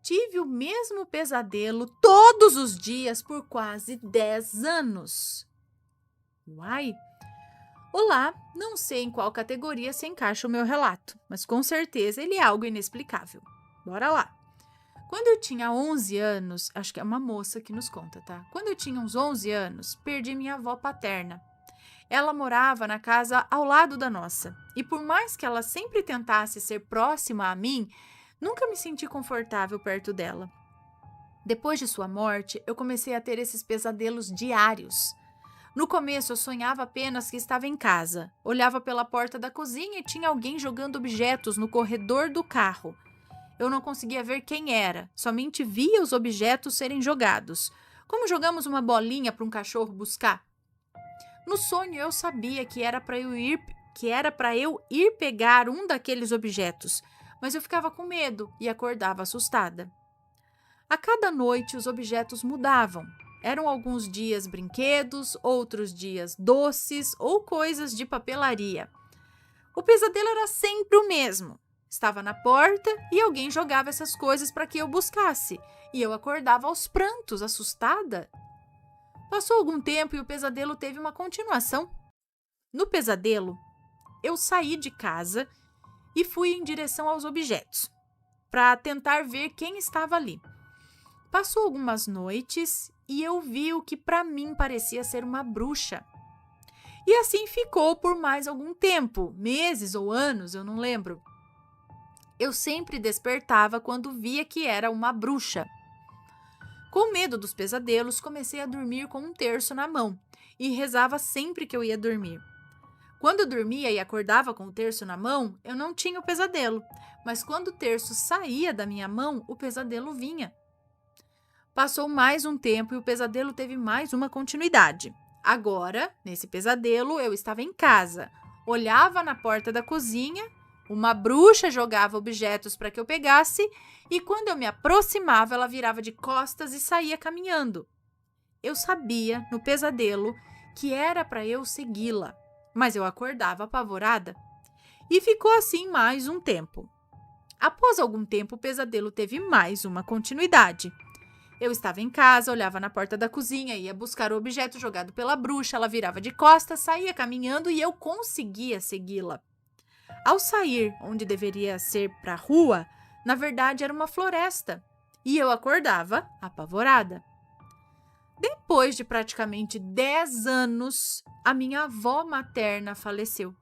tive o mesmo pesadelo todos os dias por quase 10 anos. Uai! Olá, não sei em qual categoria se encaixa o meu relato, mas com certeza ele é algo inexplicável. Bora lá! Quando eu tinha 11 anos, acho que é uma moça que nos conta, tá? Quando eu tinha uns 11 anos, perdi minha avó paterna. Ela morava na casa ao lado da nossa, e por mais que ela sempre tentasse ser próxima a mim, nunca me senti confortável perto dela. Depois de sua morte, eu comecei a ter esses pesadelos diários. No começo, eu sonhava apenas que estava em casa. Olhava pela porta da cozinha e tinha alguém jogando objetos no corredor do carro. Eu não conseguia ver quem era, somente via os objetos serem jogados. Como jogamos uma bolinha para um cachorro buscar? No sonho, eu sabia que era para eu ir pegar um daqueles objetos, mas eu ficava com medo e acordava assustada. A cada noite, os objetos mudavam. Eram alguns dias brinquedos, outros dias doces ou coisas de papelaria. O pesadelo era sempre o mesmo. Estava na porta e alguém jogava essas coisas para que eu buscasse, e eu acordava aos prantos, assustada. Passou algum tempo e o pesadelo teve uma continuação. No pesadelo, eu saí de casa e fui em direção aos objetos, para tentar ver quem estava ali. Passou algumas noites e eu vi o que para mim parecia ser uma bruxa. E assim ficou por mais algum tempo, meses ou anos, eu não lembro. Eu sempre despertava quando via que era uma bruxa. Com medo dos pesadelos, comecei a dormir com um terço na mão e rezava sempre que eu ia dormir. Quando eu dormia e acordava com o terço na mão, eu não tinha o pesadelo, mas quando o terço saía da minha mão, o pesadelo vinha. Passou mais um tempo e o pesadelo teve mais uma continuidade. Agora, nesse pesadelo, eu estava em casa, olhava na porta da cozinha, uma bruxa jogava objetos para que eu pegasse e quando eu me aproximava, ela virava de costas e saía caminhando. Eu sabia, no pesadelo, que era para eu segui-la, mas eu acordava apavorada. E ficou assim mais um tempo. Após algum tempo, o pesadelo teve mais uma continuidade. Eu estava em casa, olhava na porta da cozinha, ia buscar o objeto jogado pela bruxa, ela virava de costas, saía caminhando e eu conseguia segui-la. Ao sair onde deveria ser para a rua, na verdade era uma floresta, e eu acordava apavorada. Depois de praticamente 10 anos, a minha avó materna faleceu.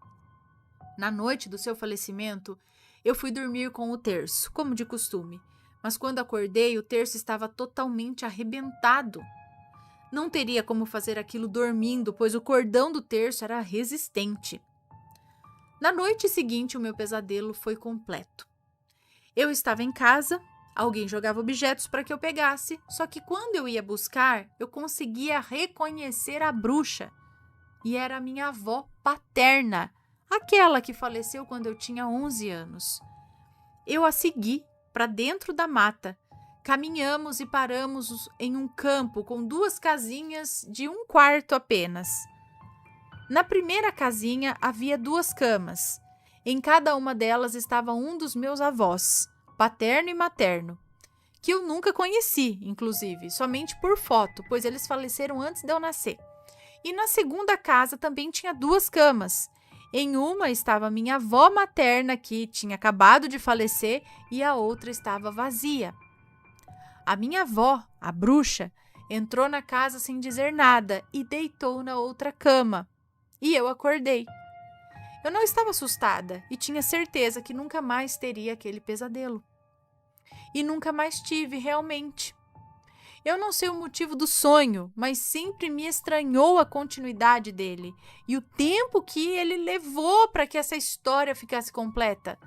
Na noite do seu falecimento, eu fui dormir com o terço, como de costume, mas quando acordei, o terço estava totalmente arrebentado. Não teria como fazer aquilo dormindo, pois o cordão do terço era resistente. Na noite seguinte, o meu pesadelo foi completo. Eu estava em casa, alguém jogava objetos para que eu pegasse, só que quando eu ia buscar, eu conseguia reconhecer a bruxa. E era a minha avó paterna, aquela que faleceu quando eu tinha 11 anos. Eu a segui para dentro da mata. Caminhamos e paramos em um campo com 2 casinhas de 1 quarto apenas. Na primeira casinha havia 2 camas. Em cada uma delas estava um dos meus avós, paterno e materno, que eu nunca conheci, inclusive, somente por foto, pois eles faleceram antes de eu nascer. E na segunda casa também tinha 2 camas. Em uma estava minha avó materna, que tinha acabado de falecer, e a outra estava vazia. A minha avó, a bruxa, entrou na casa sem dizer nada e deitou na outra cama. E eu acordei. Eu não estava assustada e tinha certeza que nunca mais teria aquele pesadelo. E nunca mais tive, realmente. Eu não sei o motivo do sonho, mas sempre me estranhou a continuidade dele e o tempo que ele levou para que essa história ficasse completa.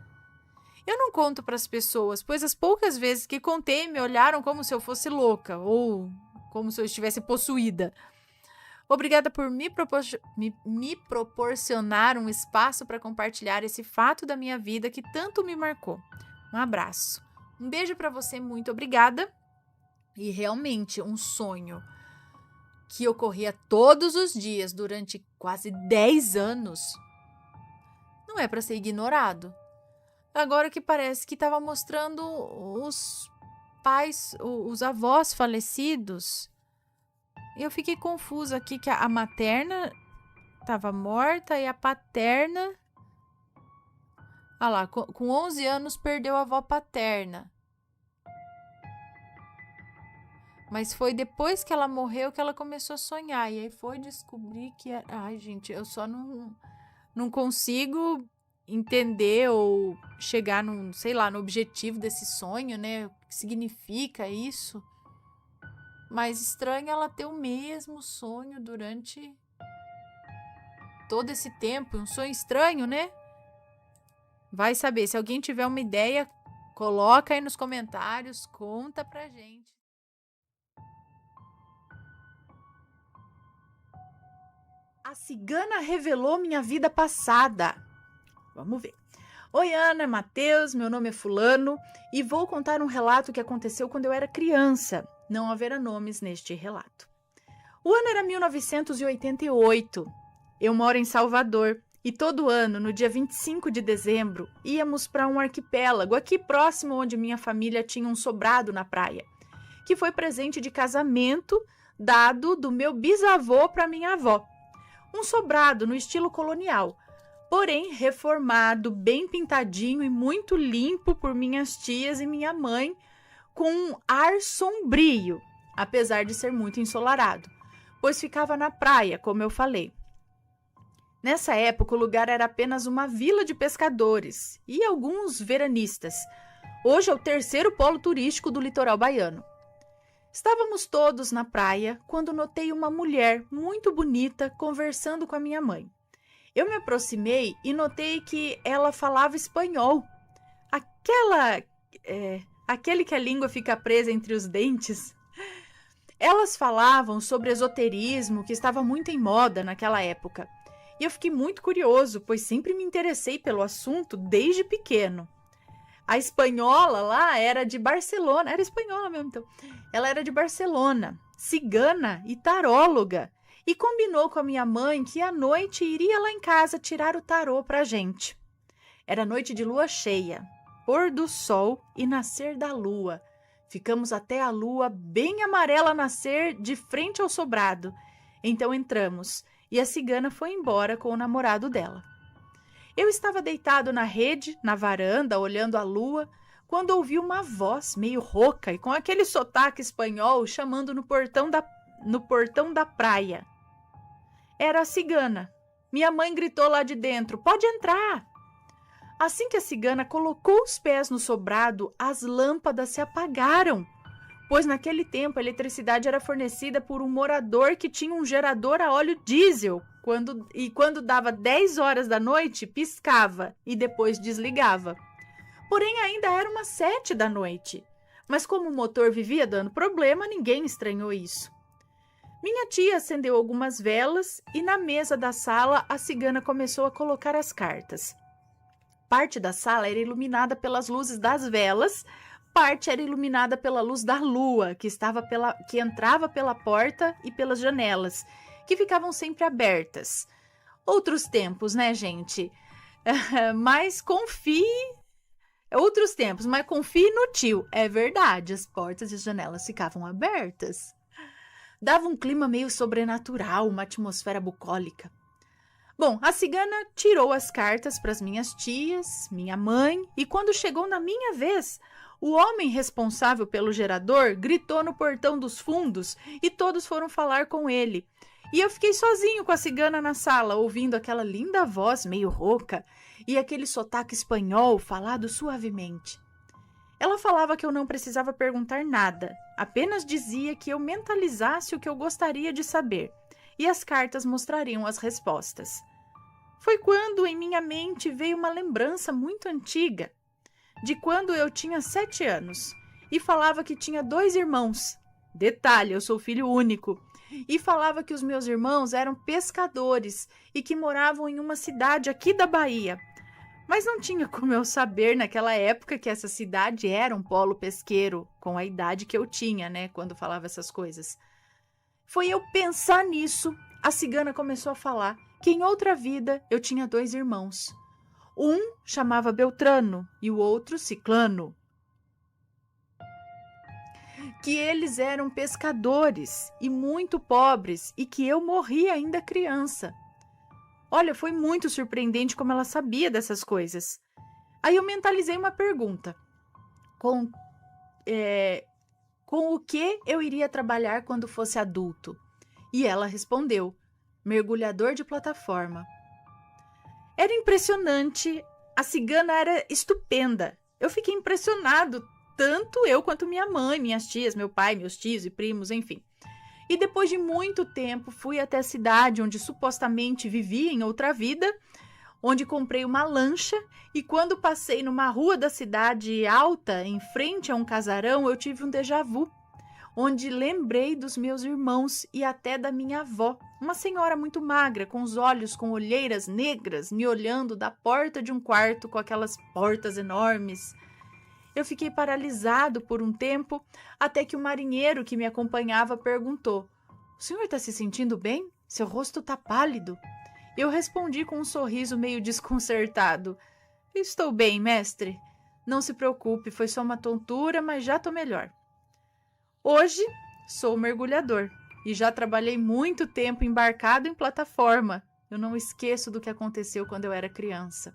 Eu não conto para as pessoas, pois as poucas vezes que contei me olharam como se eu fosse louca ou como se eu estivesse possuída. Obrigada por me proporcionar um espaço para compartilhar esse fato da minha vida que tanto me marcou. Um abraço. Um beijo para você, muito obrigada. E realmente um sonho que ocorria todos os dias durante quase 10 anos não é para ser ignorado. Agora que parece que estava mostrando os pais, os avós falecidos. Eu fiquei confusa aqui que a materna estava morta e a paterna... Ah lá, com 11 anos perdeu a avó paterna. Mas foi depois que ela morreu que ela começou a sonhar. E aí foi descobrir que... Ai, gente, eu só não consigo entender ou chegar sei lá, no objetivo desse sonho, né? O que significa isso. Mas estranho ela ter o mesmo sonho durante todo esse tempo. Um sonho estranho, né? Vai saber. Se alguém tiver uma ideia, coloca aí nos comentários, conta pra gente. A cigana revelou minha vida passada. Vamos ver. Oi, Ana, Matheus, meu nome é Fulano e vou contar um relato que aconteceu quando eu era criança. Não haverá nomes neste relato. O ano era 1988. Eu moro em Salvador e todo ano, no dia 25 de dezembro, íamos para um arquipélago aqui próximo onde minha família tinha um sobrado na praia, que foi presente de casamento dado do meu bisavô para minha avó. Um sobrado no estilo colonial, porém reformado, bem pintadinho e muito limpo por minhas tias e minha mãe, com um ar sombrio, apesar de ser muito ensolarado, pois ficava na praia, como eu falei. Nessa época, o lugar era apenas uma vila de pescadores e alguns veranistas. Hoje é o terceiro polo turístico do litoral baiano. Estávamos todos na praia quando notei uma mulher muito bonita conversando com a minha mãe. Eu me aproximei e notei que ela falava espanhol. Aquele que a língua fica presa entre os dentes. Elas falavam sobre esoterismo, que estava muito em moda naquela época. E eu fiquei muito curioso, pois sempre me interessei pelo assunto desde pequeno. A espanhola lá era de Barcelona, era espanhola mesmo, então. Ela era de Barcelona, cigana e taróloga, e combinou com a minha mãe que à noite iria lá em casa tirar o tarô pra gente. Era noite de lua cheia, pôr do sol e nascer da lua. Ficamos até a lua bem amarela nascer de frente ao sobrado. Então entramos e a cigana foi embora com o namorado dela. Eu estava deitado na rede, na varanda, olhando a lua, quando ouvi uma voz meio rouca e com aquele sotaque espanhol chamando no portão da praia. Era a cigana. Minha mãe gritou lá de dentro: "Pode entrar!" Assim que a cigana colocou os pés no sobrado, as lâmpadas se apagaram, pois naquele tempo a eletricidade era fornecida por um morador que tinha um gerador a óleo diesel. Quando dava 10 horas da noite, piscava e depois desligava. Porém, ainda era umas 7 da noite. Mas como o motor vivia dando problema, ninguém estranhou isso. Minha tia acendeu algumas velas e na mesa da sala a cigana começou a colocar as cartas. Parte da sala era iluminada pelas luzes das velas, parte era iluminada pela luz da lua, que entrava pela porta e pelas janelas, que ficavam sempre abertas. Outros tempos, né, gente? Mas confie... Outros tempos, mas confie no tio. É verdade, as portas e as janelas ficavam abertas. Dava um clima meio sobrenatural, uma atmosfera bucólica. Bom, a cigana tirou as cartas para as minhas tias, minha mãe, e quando chegou na minha vez, o homem responsável pelo gerador gritou no portão dos fundos e todos foram falar com ele. E eu fiquei sozinho com a cigana na sala, ouvindo aquela linda voz meio rouca e aquele sotaque espanhol falado suavemente. Ela falava que eu não precisava perguntar nada, apenas dizia que eu mentalizasse o que eu gostaria de saber, e as cartas mostrariam as respostas. Foi quando em minha mente veio uma lembrança muito antiga, de quando eu tinha 7 anos, e falava que tinha 2 irmãos. Detalhe, eu sou filho único. E falava que os meus irmãos eram pescadores e que moravam em uma cidade aqui da Bahia. Mas não tinha como eu saber naquela época que essa cidade era um polo pesqueiro, com a idade que eu tinha, né, quando falava essas coisas. Foi eu pensar nisso, a cigana começou a falar que em outra vida eu tinha 2 irmãos. Um chamava Beltrano e o outro Ciclano. que eles eram pescadores e muito pobres e que eu morri ainda criança. Olha, foi muito surpreendente como ela sabia dessas coisas. Aí eu mentalizei uma pergunta. Com o que eu iria trabalhar quando fosse adulto? E ela respondeu: mergulhador de plataforma. Era impressionante, a cigana era estupenda. Eu fiquei impressionado, tanto eu quanto minha mãe, minhas tias, meu pai, meus tios e primos, enfim. E depois de muito tempo, fui até a cidade onde supostamente vivia em outra vida, onde comprei uma lancha e quando passei numa rua da cidade alta, em frente a um casarão, eu tive um déjà vu, onde lembrei dos meus irmãos e até da minha avó, uma senhora muito magra, com os olhos com olheiras negras, me olhando da porta de um quarto com aquelas portas enormes. Eu fiquei paralisado por um tempo, até que o marinheiro que me acompanhava perguntou: o senhor está se sentindo bem? Seu rosto está pálido. Eu respondi com um sorriso meio desconcertado: estou bem, mestre. Não se preocupe, foi só uma tontura, mas já estou melhor. Hoje sou mergulhador e já trabalhei muito tempo embarcado em plataforma. Eu não esqueço do que aconteceu quando eu era criança.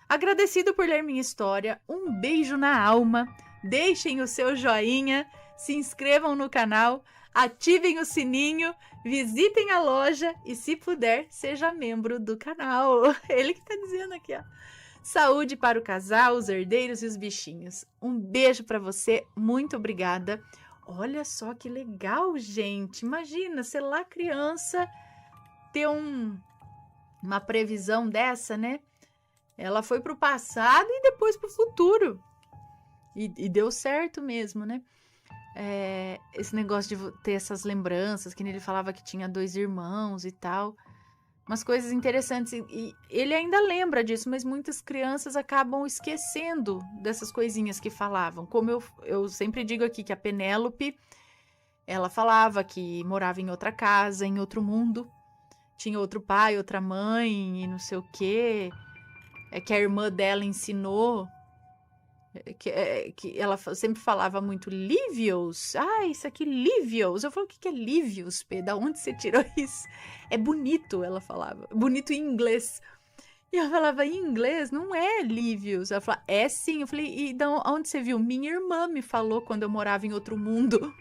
Agradecido por ler minha história, um beijo na alma, deixem o seu joinha, se inscrevam no canal, ativem o sininho, visitem a loja e, se puder, seja membro do canal. Ele que tá dizendo aqui, ó. Saúde para o casal, os herdeiros e os bichinhos. Um beijo para você, muito obrigada. Olha só que legal, gente. Imagina, sei lá, criança ter uma previsão dessa, né? Ela foi para o passado e depois para o futuro. E deu certo mesmo, né? Esse negócio de ter essas lembranças, que ele falava que tinha 2 irmãos e tal. Umas coisas interessantes. E ele ainda lembra disso, mas muitas crianças acabam esquecendo dessas coisinhas que falavam. Como eu sempre digo aqui que a Penélope, ela falava que morava em outra casa, em outro mundo. Tinha outro pai, outra mãe e não sei o quê. Que a irmã dela ensinou. Que ela sempre falava muito Livius. Ah, isso aqui, Livius. Eu falo, o que é Livius, P? Da onde você tirou isso? É bonito, ela falava. Bonito em inglês. E eu falava, em inglês não é Livius. Ela falava, é sim. Eu falei, e da onde você viu? Minha irmã me falou quando eu morava em outro mundo.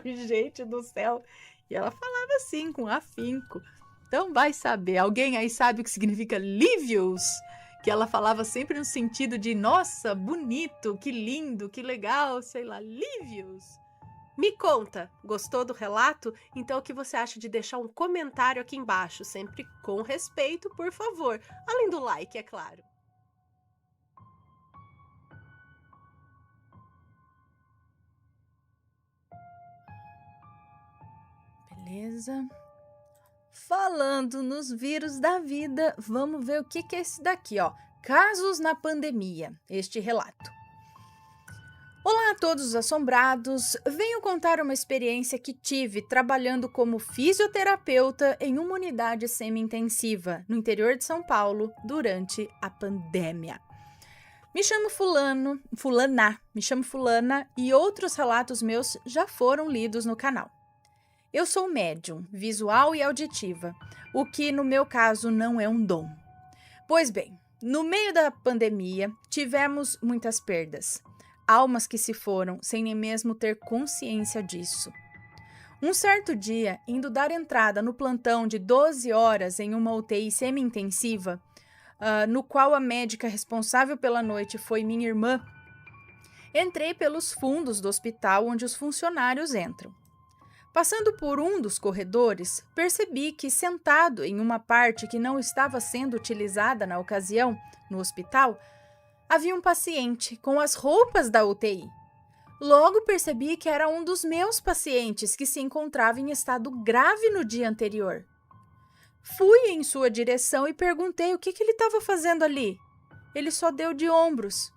Gente do céu. E ela falava assim, com afinco. Então vai saber. Alguém aí sabe o que significa Livius? Que ela falava sempre no sentido de, nossa, bonito, que lindo, que legal, sei lá, Livius. Me conta, gostou do relato? Então o que você acha de deixar um comentário aqui embaixo, sempre com respeito, por favor. Além do like, é claro. Beleza. Falando nos vírus da vida, vamos ver o que é esse daqui, ó. Casos na pandemia, este relato. Olá a todos os assombrados, venho contar uma experiência que tive trabalhando como fisioterapeuta em uma unidade semi-intensiva no interior de São Paulo durante a pandemia. Me chamo Fulana e outros relatos meus já foram lidos no canal. Eu sou médium, visual e auditiva, o que no meu caso não é um dom. Pois bem, no meio da pandemia tivemos muitas perdas. Almas que se foram sem nem mesmo ter consciência disso. Um certo dia, indo dar entrada no plantão de 12 horas em uma UTI semi-intensiva, no qual a médica responsável pela noite foi minha irmã, entrei pelos fundos do hospital onde os funcionários entram. Passando por um dos corredores, percebi que, sentado em uma parte que não estava sendo utilizada na ocasião, no hospital, havia um paciente com as roupas da UTI. Logo percebi que era um dos meus pacientes que se encontrava em estado grave no dia anterior. Fui em sua direção e perguntei o que ele estava fazendo ali. Ele só deu de ombros.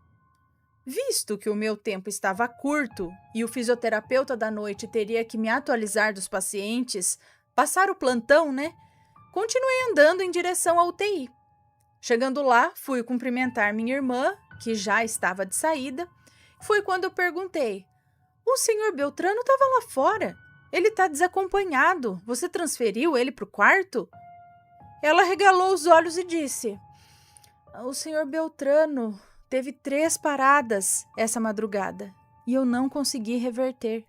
Visto que o meu tempo estava curto e o fisioterapeuta da noite teria que me atualizar dos pacientes, passar o plantão, né? Continuei andando em direção à UTI. Chegando lá, fui cumprimentar minha irmã, que já estava de saída. Foi quando eu perguntei: O senhor Beltrano estava lá fora. Ele está desacompanhado. Você transferiu ele para o quarto? Ela regalou os olhos e disse: o senhor Beltrano teve 3 paradas essa madrugada e eu não consegui reverter.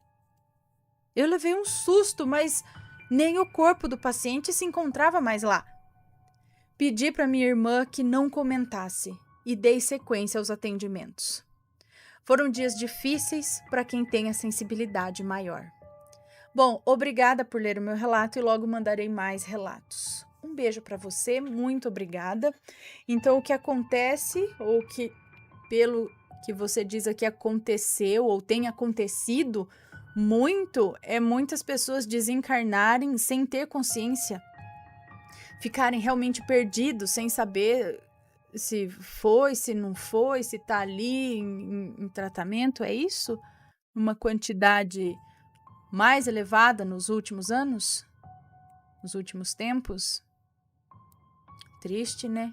Eu levei um susto, mas nem o corpo do paciente se encontrava mais lá. Pedi para minha irmã que não comentasse e dei sequência aos atendimentos. Foram dias difíceis para quem tem a sensibilidade maior. Bom, obrigada por ler o meu relato e logo mandarei mais relatos. Um beijo para você, muito obrigada. Então, o que acontece, ou que, pelo que você diz aqui, aconteceu ou tem acontecido muito, é muitas pessoas desencarnarem sem ter consciência, ficarem realmente perdidos, sem saber se foi, se não foi, se tá ali em tratamento, é isso? Uma quantidade mais elevada nos últimos anos? Nos últimos tempos? Triste, né?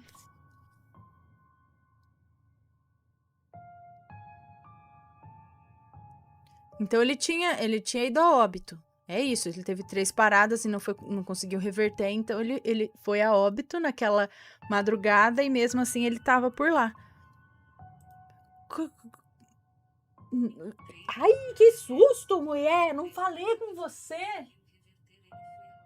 Então ele tinha ido a óbito. É isso, ele teve 3 paradas e não conseguiu reverter, então ele foi a óbito naquela madrugada e mesmo assim ele estava por lá. Ai, que susto, mulher! Não falei com você!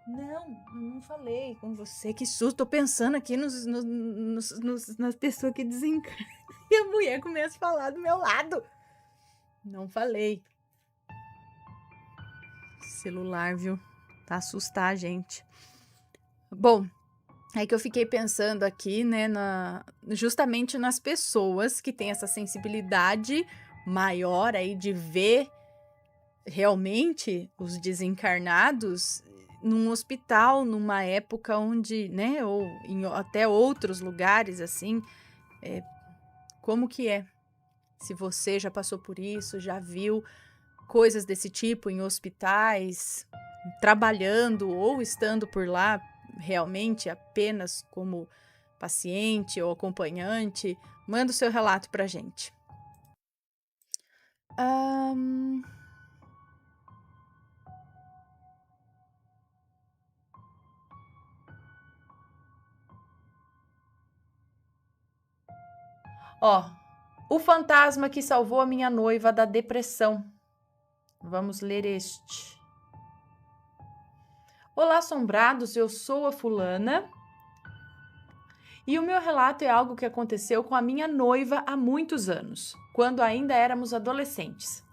Não falei com você, que susto! Tô pensando aqui nas pessoas que desencarnam e a mulher começa a falar do meu lado. Não falei. Celular, viu? Tá assustar a gente. Bom, é que eu fiquei pensando aqui, né, justamente nas pessoas que têm essa sensibilidade maior aí de ver realmente os desencarnados num hospital, numa época onde, né, ou em até outros lugares, assim, como que é? Se você já passou por isso, já viu coisas desse tipo em hospitais, trabalhando ou estando por lá realmente apenas como paciente ou acompanhante, manda o seu relato pra gente. Ó, o fantasma que salvou a minha noiva da depressão. Vamos ler este. Olá, assombrados, eu sou a fulana e o meu relato é algo que aconteceu com a minha noiva há muitos anos, quando ainda éramos adolescentes.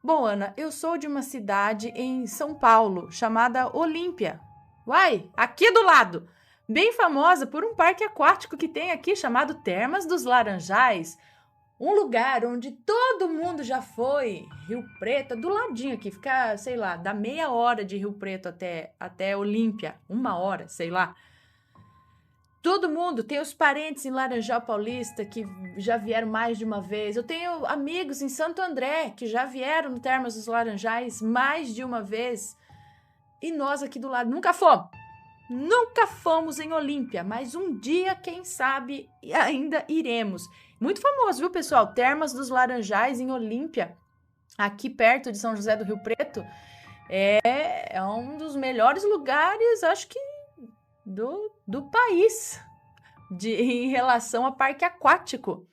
Bom, Ana, eu sou de uma cidade em São Paulo chamada Olímpia. Uai, aqui do lado! Bem famosa por um parque aquático que tem aqui chamado Termas dos Laranjais. Um lugar onde todo mundo já foi. Rio Preto, do ladinho aqui, fica, sei lá, dá meia hora de Rio Preto até Olímpia, 1 hora, sei lá. Todo mundo, tem os parentes em Laranjal Paulista que já vieram mais de uma vez. Eu tenho amigos em Santo André que já vieram no Termas dos Laranjais mais de uma vez. E nós aqui do lado nunca fomos em Olímpia, mas um dia, quem sabe, ainda iremos. Muito famoso, viu, pessoal? Termas dos Laranjais em Olímpia, aqui perto de São José do Rio Preto. É um dos melhores lugares, acho que do país em relação a parque aquático.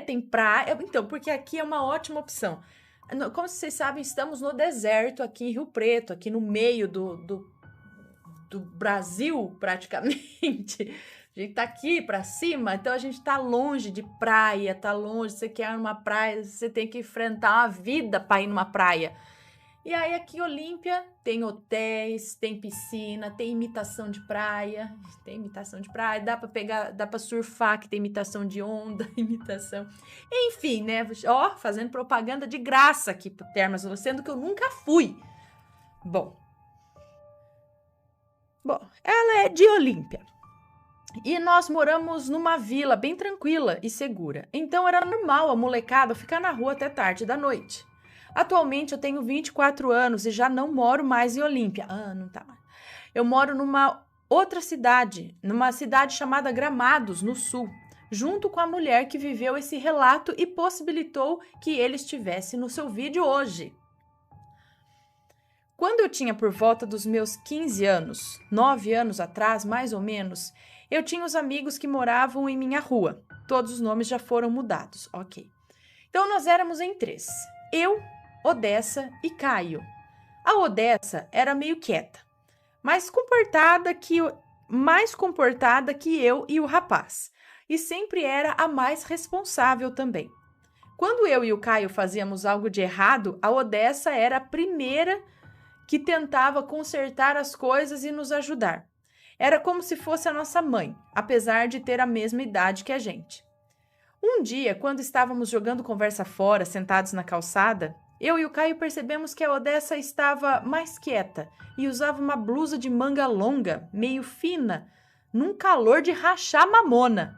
Tem praia. Então, porque aqui é uma ótima opção. Como vocês sabem, estamos no deserto aqui em Rio Preto, aqui no meio do Brasil, praticamente. A gente tá aqui pra cima, então a gente tá longe de praia, tá longe. Você quer ir numa praia, você tem que enfrentar uma vida pra ir numa praia. E aí aqui em Olímpia tem hotéis, tem piscina, tem imitação de praia. Dá pra surfar, que tem imitação de onda, imitação. Enfim, né? Ó, fazendo propaganda de graça aqui pro Termas, sendo que eu nunca fui. Bom, ela é de Olímpia. E nós moramos numa vila bem tranquila e segura. Então era normal a molecada ficar na rua até tarde da noite. Atualmente eu tenho 24 anos e já não moro mais em Olímpia. Não tá mais. Eu moro numa outra cidade, numa cidade chamada Gramados, no sul, junto com a mulher que viveu esse relato e possibilitou que ele estivesse no seu vídeo hoje. Quando eu tinha por volta dos meus 15 anos, 9 anos atrás, mais ou menos, eu tinha os amigos que moravam em minha rua. Todos os nomes já foram mudados, ok. Então nós éramos em 3. Eu, Odessa e Caio. A Odessa era meio quieta, mais comportada que eu e o rapaz. E sempre era a mais responsável também. Quando eu e o Caio fazíamos algo de errado, a Odessa era a primeira que tentava consertar as coisas e nos ajudar. Era como se fosse a nossa mãe, apesar de ter a mesma idade que a gente. Um dia, quando estávamos jogando conversa fora, sentados na calçada, eu e o Caio percebemos que a Odessa estava mais quieta e usava uma blusa de manga longa, meio fina, num calor de rachar mamona.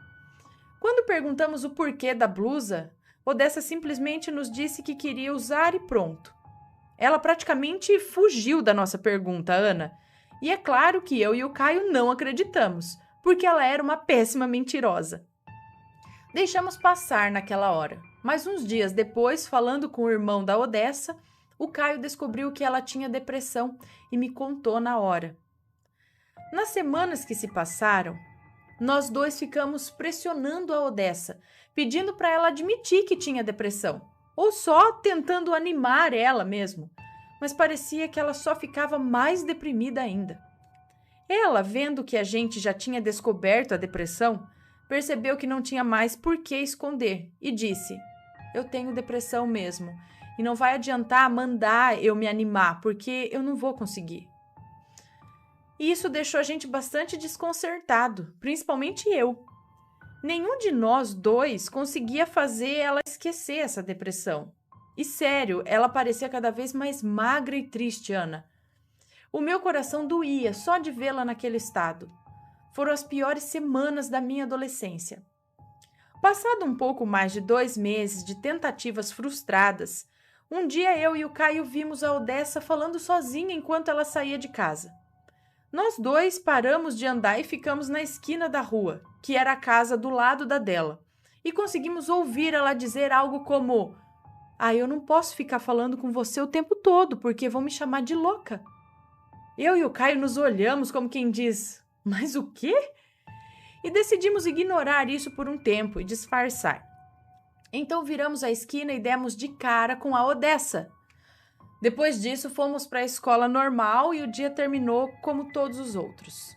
Quando perguntamos o porquê da blusa, Odessa simplesmente nos disse que queria usar e pronto. Ela praticamente fugiu da nossa pergunta, Ana. E é claro que eu e o Caio não acreditamos, porque ela era uma péssima mentirosa. Deixamos passar naquela hora, mas uns dias depois, falando com o irmão da Odessa, o Caio descobriu que ela tinha depressão e me contou na hora. Nas semanas que se passaram, nós dois ficamos pressionando a Odessa, pedindo para ela admitir que tinha depressão, ou só tentando animar ela mesmo, mas parecia que ela só ficava mais deprimida ainda. Ela, vendo que a gente já tinha descoberto a depressão, percebeu que não tinha mais por que esconder e disse: eu tenho depressão mesmo, e não vai adiantar mandar eu me animar, porque eu não vou conseguir. E isso deixou a gente bastante desconcertado, principalmente eu. Nenhum de nós dois conseguia fazer ela esquecer essa depressão. E sério, ela parecia cada vez mais magra e triste, Ana. O meu coração doía só de vê-la naquele estado. Foram as piores semanas da minha adolescência. Passado um pouco mais de 2 meses de tentativas frustradas, um dia eu e o Caio vimos a Odessa falando sozinha enquanto ela saía de casa. Nós dois paramos de andar e ficamos na esquina da rua, que era a casa do lado da dela, e conseguimos ouvir ela dizer algo como: eu não posso ficar falando com você o tempo todo, porque vão me chamar de louca. Eu e o Caio nos olhamos como quem diz: mas o quê? E decidimos ignorar isso por um tempo e disfarçar. Então viramos a esquina e demos de cara com a Odessa. Depois disso, fomos para a escola normal e o dia terminou como todos os outros.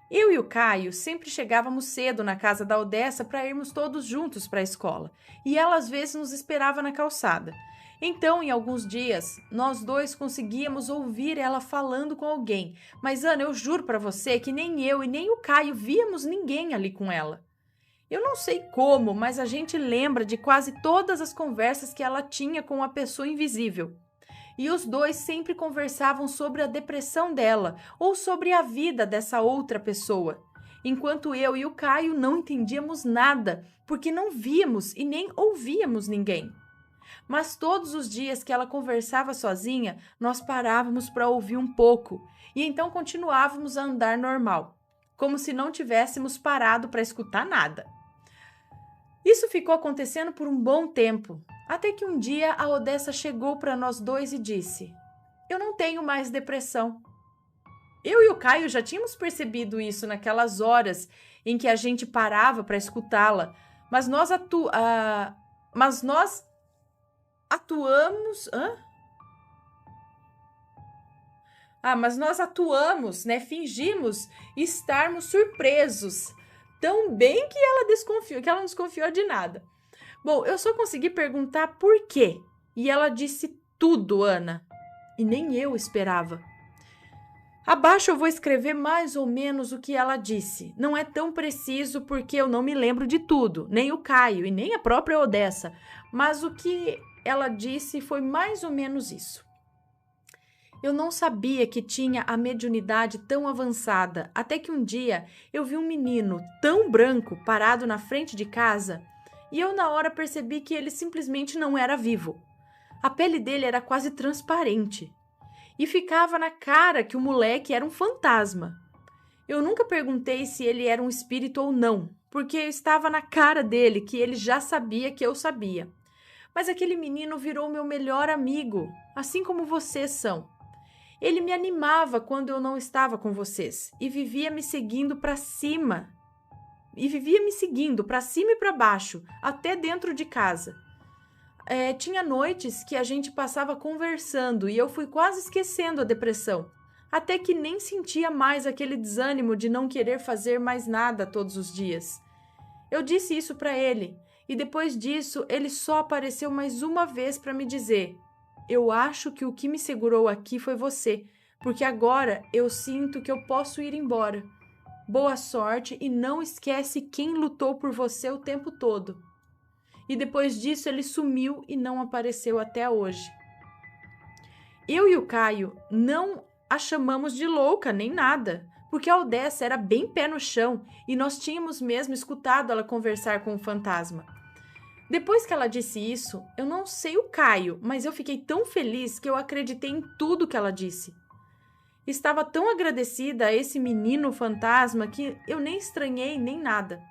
Eu e o Caio sempre chegávamos cedo na casa da Odessa para irmos todos juntos para a escola, e ela às vezes nos esperava na calçada. Então, em alguns dias, nós dois conseguíamos ouvir ela falando com alguém, mas Ana, eu juro para você que nem eu e nem o Caio víamos ninguém ali com ela. Eu não sei como, mas a gente lembra de quase todas as conversas que ela tinha com a pessoa invisível. E os dois sempre conversavam sobre a depressão dela ou sobre a vida dessa outra pessoa, enquanto eu e o Caio não entendíamos nada, porque não víamos e nem ouvíamos ninguém. Mas todos os dias que ela conversava sozinha, nós parávamos para ouvir um pouco e então continuávamos a andar normal, como se não tivéssemos parado para escutar nada. Isso ficou acontecendo por um bom tempo, até que um dia a Odessa chegou para nós dois e disse: eu não tenho mais depressão. Eu e o Caio já tínhamos percebido isso naquelas horas em que a gente parava para escutá-la, mas nós atuamos, né? Fingimos estarmos surpresos, tão bem que ela não desconfiou de nada. Bom, eu só consegui perguntar por quê, e ela disse tudo, Ana, e nem eu esperava. Abaixo eu vou escrever mais ou menos o que ela disse. Não é tão preciso porque eu não me lembro de tudo, nem o Caio e nem a própria Odessa, mas o que ela disse foi mais ou menos isso. Eu não sabia que tinha a mediunidade tão avançada, até que um dia eu vi um menino tão branco parado na frente de casa e eu na hora percebi que ele simplesmente não era vivo. A pele dele era quase transparente e ficava na cara que o moleque era um fantasma. Eu nunca perguntei se ele era um espírito ou não, porque estava na cara dele que ele já sabia que eu sabia. Mas aquele menino virou meu melhor amigo, assim como vocês são. Ele me animava quando eu não estava com vocês e vivia me seguindo para cima. E vivia me seguindo para cima e para baixo, até dentro de casa. Tinha noites que a gente passava conversando e eu fui quase esquecendo a depressão, até que nem sentia mais aquele desânimo de não querer fazer mais nada todos os dias. Eu disse isso para ele e depois disso ele só apareceu mais uma vez para me dizer: eu acho que o que me segurou aqui foi você, porque agora eu sinto que eu posso ir embora. Boa sorte e não esquece quem lutou por você o tempo todo. E depois disso ele sumiu e não apareceu até hoje. Eu e o Caio não a chamamos de louca nem nada, porque a Odessa era bem pé no chão e nós tínhamos mesmo escutado ela conversar com o fantasma. Depois que ela disse isso, eu não sei o Caio, mas eu fiquei tão feliz que eu acreditei em tudo que ela disse. Estava tão agradecida a esse menino fantasma que eu nem estranhei nem nada.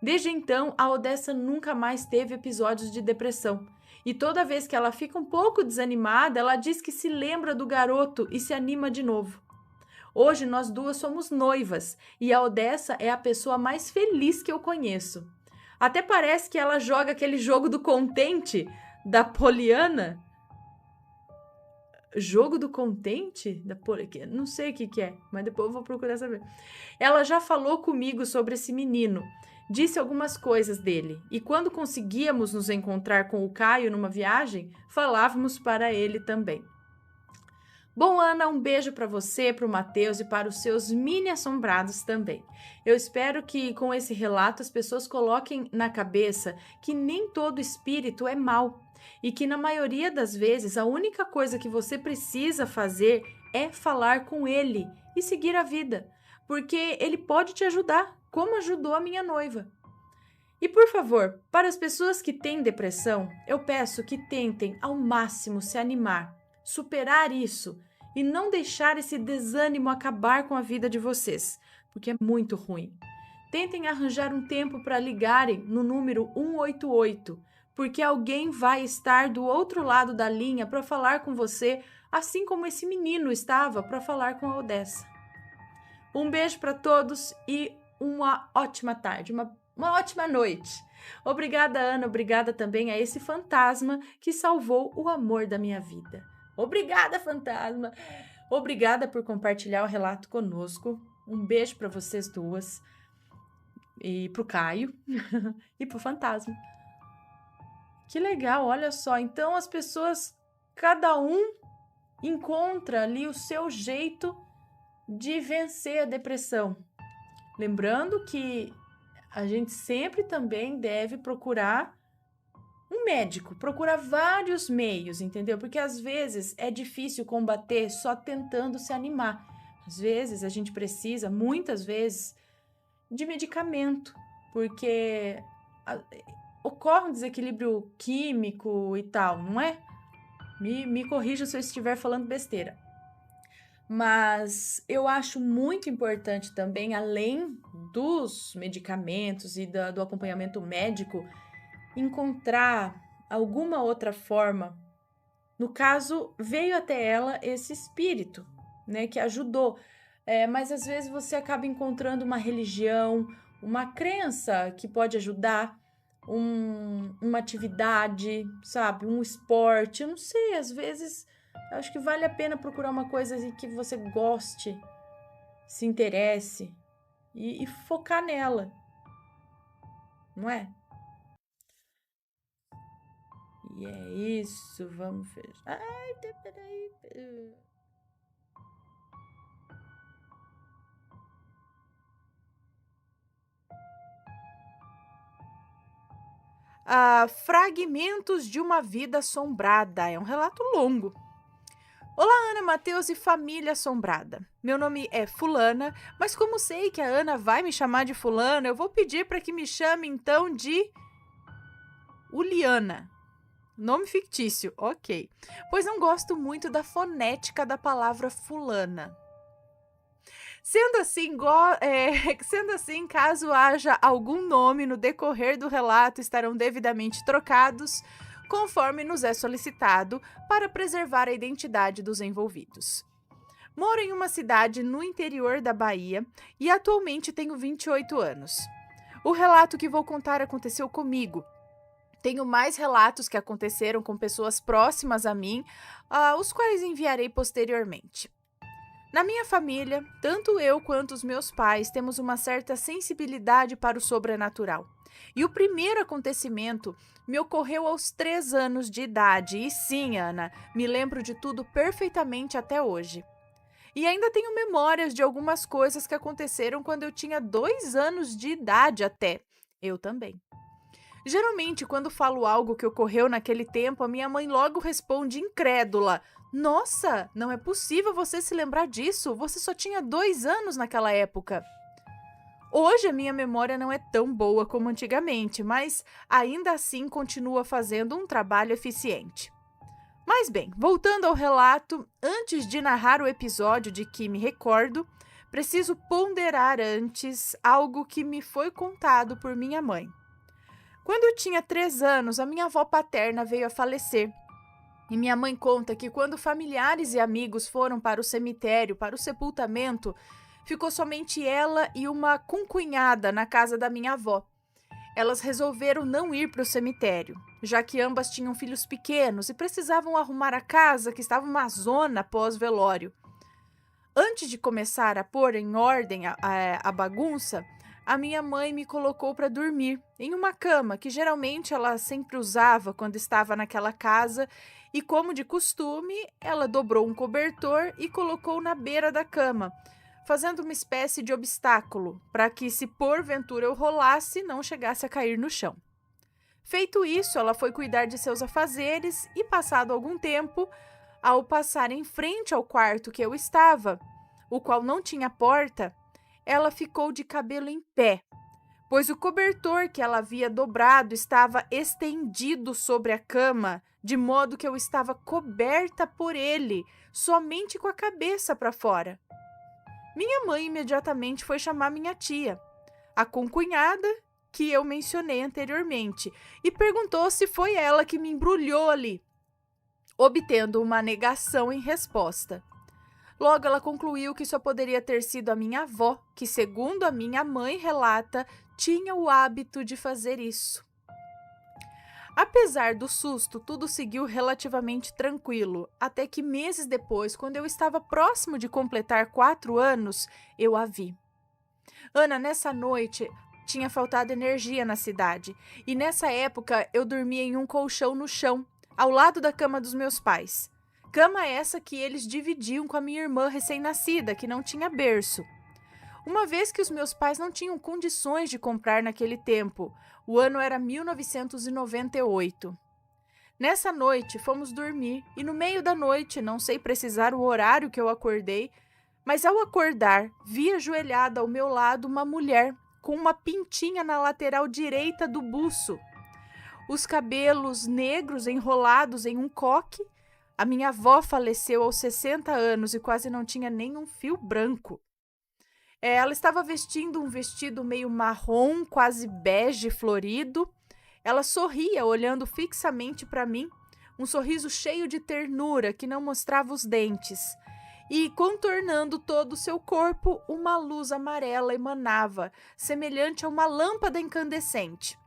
Desde então, a Odessa nunca mais teve episódios de depressão. E toda vez que ela fica um pouco desanimada, ela diz que se lembra do garoto e se anima de novo. Hoje nós duas somos noivas e a Odessa é a pessoa mais feliz que eu conheço. Até parece que ela joga aquele jogo do contente da Poliana. Jogo do contente? Não sei o que é, mas depois eu vou procurar saber. Ela já falou comigo sobre esse menino. Disse algumas coisas dele, e quando conseguíamos nos encontrar com o Caio numa viagem, falávamos para ele também. Bom, Ana, um beijo para você, para o Matheus e para os seus mini assombrados também. Eu espero que com esse relato as pessoas coloquem na cabeça que nem todo espírito é mau e que na maioria das vezes a única coisa que você precisa fazer é falar com ele e seguir a vida, porque ele pode te ajudar, como ajudou a minha noiva. E por favor, para as pessoas que têm depressão, eu peço que tentem ao máximo se animar, superar isso e não deixar esse desânimo acabar com a vida de vocês, porque é muito ruim. Tentem arranjar um tempo para ligarem no número 188, porque alguém vai estar do outro lado da linha para falar com você, assim como esse menino estava para falar com a Odessa. Um beijo para todos e uma ótima tarde, uma ótima noite. Obrigada, Ana, obrigada também a esse fantasma que salvou o amor da minha vida. Obrigada, fantasma. Obrigada por compartilhar o relato conosco. Um beijo para vocês duas e pro Caio e pro fantasma. Que legal, olha só. Então as pessoas, cada um encontra ali o seu jeito de vencer a depressão. Lembrando que a gente sempre também deve procurar um médico, procurar vários meios, entendeu? Porque às vezes é difícil combater só tentando se animar. Às vezes a gente precisa, muitas vezes, de medicamento, porque ocorre um desequilíbrio químico e tal, não é? Me corrija se eu estiver falando besteira. Mas eu acho muito importante também, além dos medicamentos e do acompanhamento médico, encontrar alguma outra forma. No caso, veio até ela esse espírito, né, que ajudou. Mas às vezes você acaba encontrando uma religião, uma crença que pode ajudar, uma atividade, sabe, um esporte. Eu não sei, às vezes acho que vale a pena procurar uma coisa que você goste, se interesse e focar nela, não é? E é isso, vamos fechar. Ai, peraí. Fragmentos de uma vida assombrada. É um relato longo. Olá, Ana, Matheus e família assombrada. Meu nome é Fulana, mas como sei que a Ana vai me chamar de Fulana, eu vou pedir para que me chame então de Uliana. Nome fictício, ok. Pois não gosto muito da fonética da palavra fulana. Sendo assim, caso haja algum nome no decorrer do relato, estarão devidamente trocados, conforme nos é solicitado, para preservar a identidade dos envolvidos. Moro em uma cidade no interior da Bahia e atualmente tenho 28 anos. O relato que vou contar aconteceu comigo. Tenho mais relatos que aconteceram com pessoas próximas a mim, os quais enviarei posteriormente. Na minha família, tanto eu quanto os meus pais temos uma certa sensibilidade para o sobrenatural. E o primeiro acontecimento me ocorreu aos 3 anos de idade. E sim, Ana, me lembro de tudo perfeitamente até hoje. E ainda tenho memórias de algumas coisas que aconteceram quando eu tinha 2 anos de idade até. Eu também. Geralmente, quando falo algo que ocorreu naquele tempo, a minha mãe logo responde incrédula: Nossa, não é possível você se lembrar disso, você só tinha 2 anos naquela época. Hoje a minha memória não é tão boa como antigamente, mas ainda assim continua fazendo um trabalho eficiente. Mas bem, voltando ao relato, antes de narrar o episódio de que me recordo, preciso ponderar antes algo que me foi contado por minha mãe. Quando eu tinha 3 anos, a minha avó paterna veio a falecer. E minha mãe conta que quando familiares e amigos foram para o cemitério, para o sepultamento, ficou somente ela e uma concunhada na casa da minha avó. Elas resolveram não ir para o cemitério, já que ambas tinham filhos pequenos e precisavam arrumar a casa, que estava uma zona pós-velório. Antes de começar a pôr em ordem a bagunça, a minha mãe me colocou para dormir em uma cama que geralmente ela sempre usava quando estava naquela casa e, como de costume, ela dobrou um cobertor e colocou na beira da cama, fazendo uma espécie de obstáculo para que, se porventura eu rolasse, não chegasse a cair no chão. Feito isso, ela foi cuidar de seus afazeres e, passado algum tempo, ao passar em frente ao quarto que eu estava, o qual não tinha porta, ela ficou de cabelo em pé, pois o cobertor que ela havia dobrado estava estendido sobre a cama, de modo que eu estava coberta por ele, somente com a cabeça para fora. Minha mãe imediatamente foi chamar minha tia, a concunhada que eu mencionei anteriormente, e perguntou se foi ela que me embrulhou ali, obtendo uma negação em resposta. Logo, ela concluiu que só poderia ter sido a minha avó, que, segundo a minha mãe relata, tinha o hábito de fazer isso. Apesar do susto, tudo seguiu relativamente tranquilo, até que meses depois, quando eu estava próximo de completar 4 anos, eu a vi. Ana, nessa noite, tinha faltado energia na cidade, e nessa época eu dormia em um colchão no chão, ao lado da cama dos meus pais. Cama essa que eles dividiam com a minha irmã recém-nascida, que não tinha berço. Uma vez que os meus pais não tinham condições de comprar naquele tempo, o ano era 1998. Nessa noite, fomos dormir e no meio da noite, não sei precisar o horário que eu acordei, mas ao acordar, vi ajoelhada ao meu lado uma mulher com uma pintinha na lateral direita do buço. Os cabelos negros enrolados em um coque. A minha avó faleceu aos 60 anos e quase não tinha nenhum fio branco. Ela estava vestindo um vestido meio marrom, quase bege florido. Ela sorria, olhando fixamente para mim, um sorriso cheio de ternura que não mostrava os dentes. E, contornando todo o seu corpo, uma luz amarela emanava, semelhante a uma lâmpada incandescente.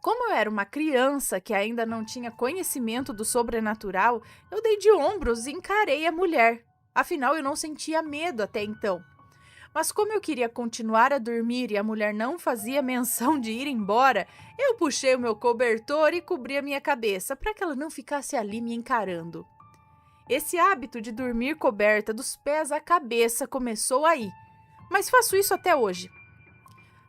Como eu era uma criança que ainda não tinha conhecimento do sobrenatural, eu dei de ombros e encarei a mulher. Afinal, eu não sentia medo até então. Mas como eu queria continuar a dormir e a mulher não fazia menção de ir embora, eu puxei o meu cobertor e cobri a minha cabeça para que ela não ficasse ali me encarando. Esse hábito de dormir coberta dos pés à cabeça começou aí, mas faço isso até hoje.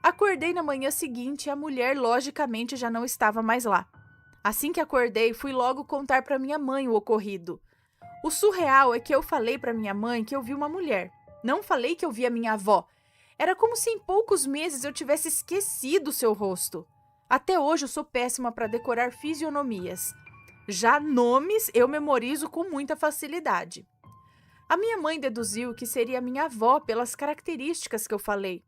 Acordei na manhã seguinte e a mulher, logicamente, já não estava mais lá. Assim que acordei, fui logo contar para minha mãe o ocorrido. O surreal é que eu falei para minha mãe que eu vi uma mulher. Não falei que eu vi a minha avó. Era como se em poucos meses eu tivesse esquecido seu rosto. Até hoje eu sou péssima para decorar fisionomias. Já nomes eu memorizo com muita facilidade. A minha mãe deduziu que seria minha avó pelas características que eu falei.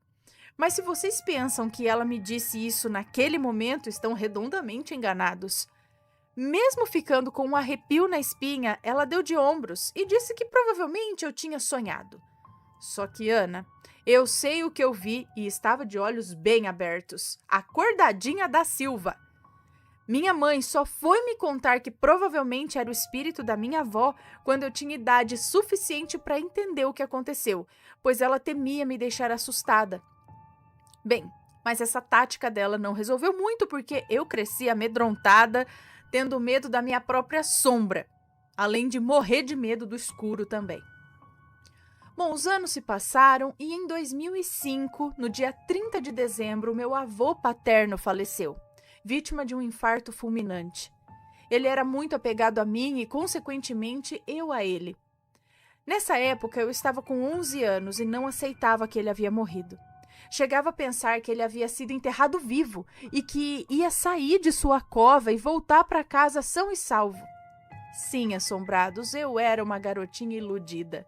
Mas se vocês pensam que ela me disse isso naquele momento, estão redondamente enganados. Mesmo ficando com um arrepio na espinha, ela deu de ombros e disse que provavelmente eu tinha sonhado. Só que, Ana, eu sei o que eu vi e estava de olhos bem abertos. Acordadinha da Silva. Minha mãe só foi me contar que provavelmente era o espírito da minha avó quando eu tinha idade suficiente para entender o que aconteceu, pois ela temia me deixar assustada. Bem, mas essa tática dela não resolveu muito porque eu cresci amedrontada, tendo medo da minha própria sombra, além de morrer de medo do escuro também. Bom, os anos se passaram e em 2005, no dia 30 de dezembro, meu avô paterno faleceu, vítima de um infarto fulminante. Ele era muito apegado a mim e, consequentemente, eu a ele. Nessa época, eu estava com 11 anos e não aceitava que ele havia morrido. Chegava a pensar que ele havia sido enterrado vivo e que ia sair de sua cova e voltar para casa são e salvo. Sim, assombrados, eu era uma garotinha iludida.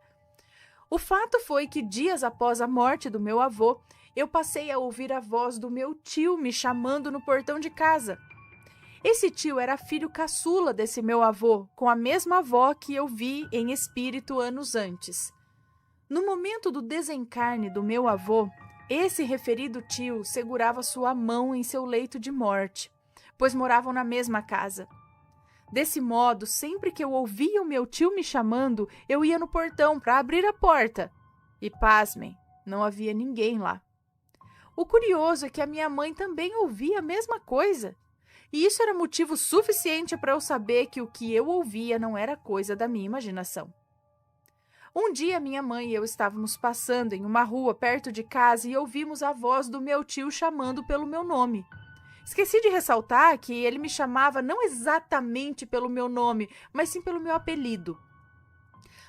O fato foi que dias após a morte do meu avô, eu passei a ouvir a voz do meu tio me chamando no portão de casa. Esse tio era filho caçula desse meu avô, com a mesma avó que eu vi em espírito anos antes. No momento do desencarne do meu avô, esse referido tio segurava sua mão em seu leito de morte, pois moravam na mesma casa. Desse modo, sempre que eu ouvia o meu tio me chamando, eu ia no portão para abrir a porta. E, pasmem, não havia ninguém lá. O curioso é que a minha mãe também ouvia a mesma coisa. E isso era motivo suficiente para eu saber que o que eu ouvia não era coisa da minha imaginação. Um dia, minha mãe e eu estávamos passando em uma rua perto de casa e ouvimos a voz do meu tio chamando pelo meu nome. Esqueci de ressaltar que ele me chamava não exatamente pelo meu nome, mas sim pelo meu apelido.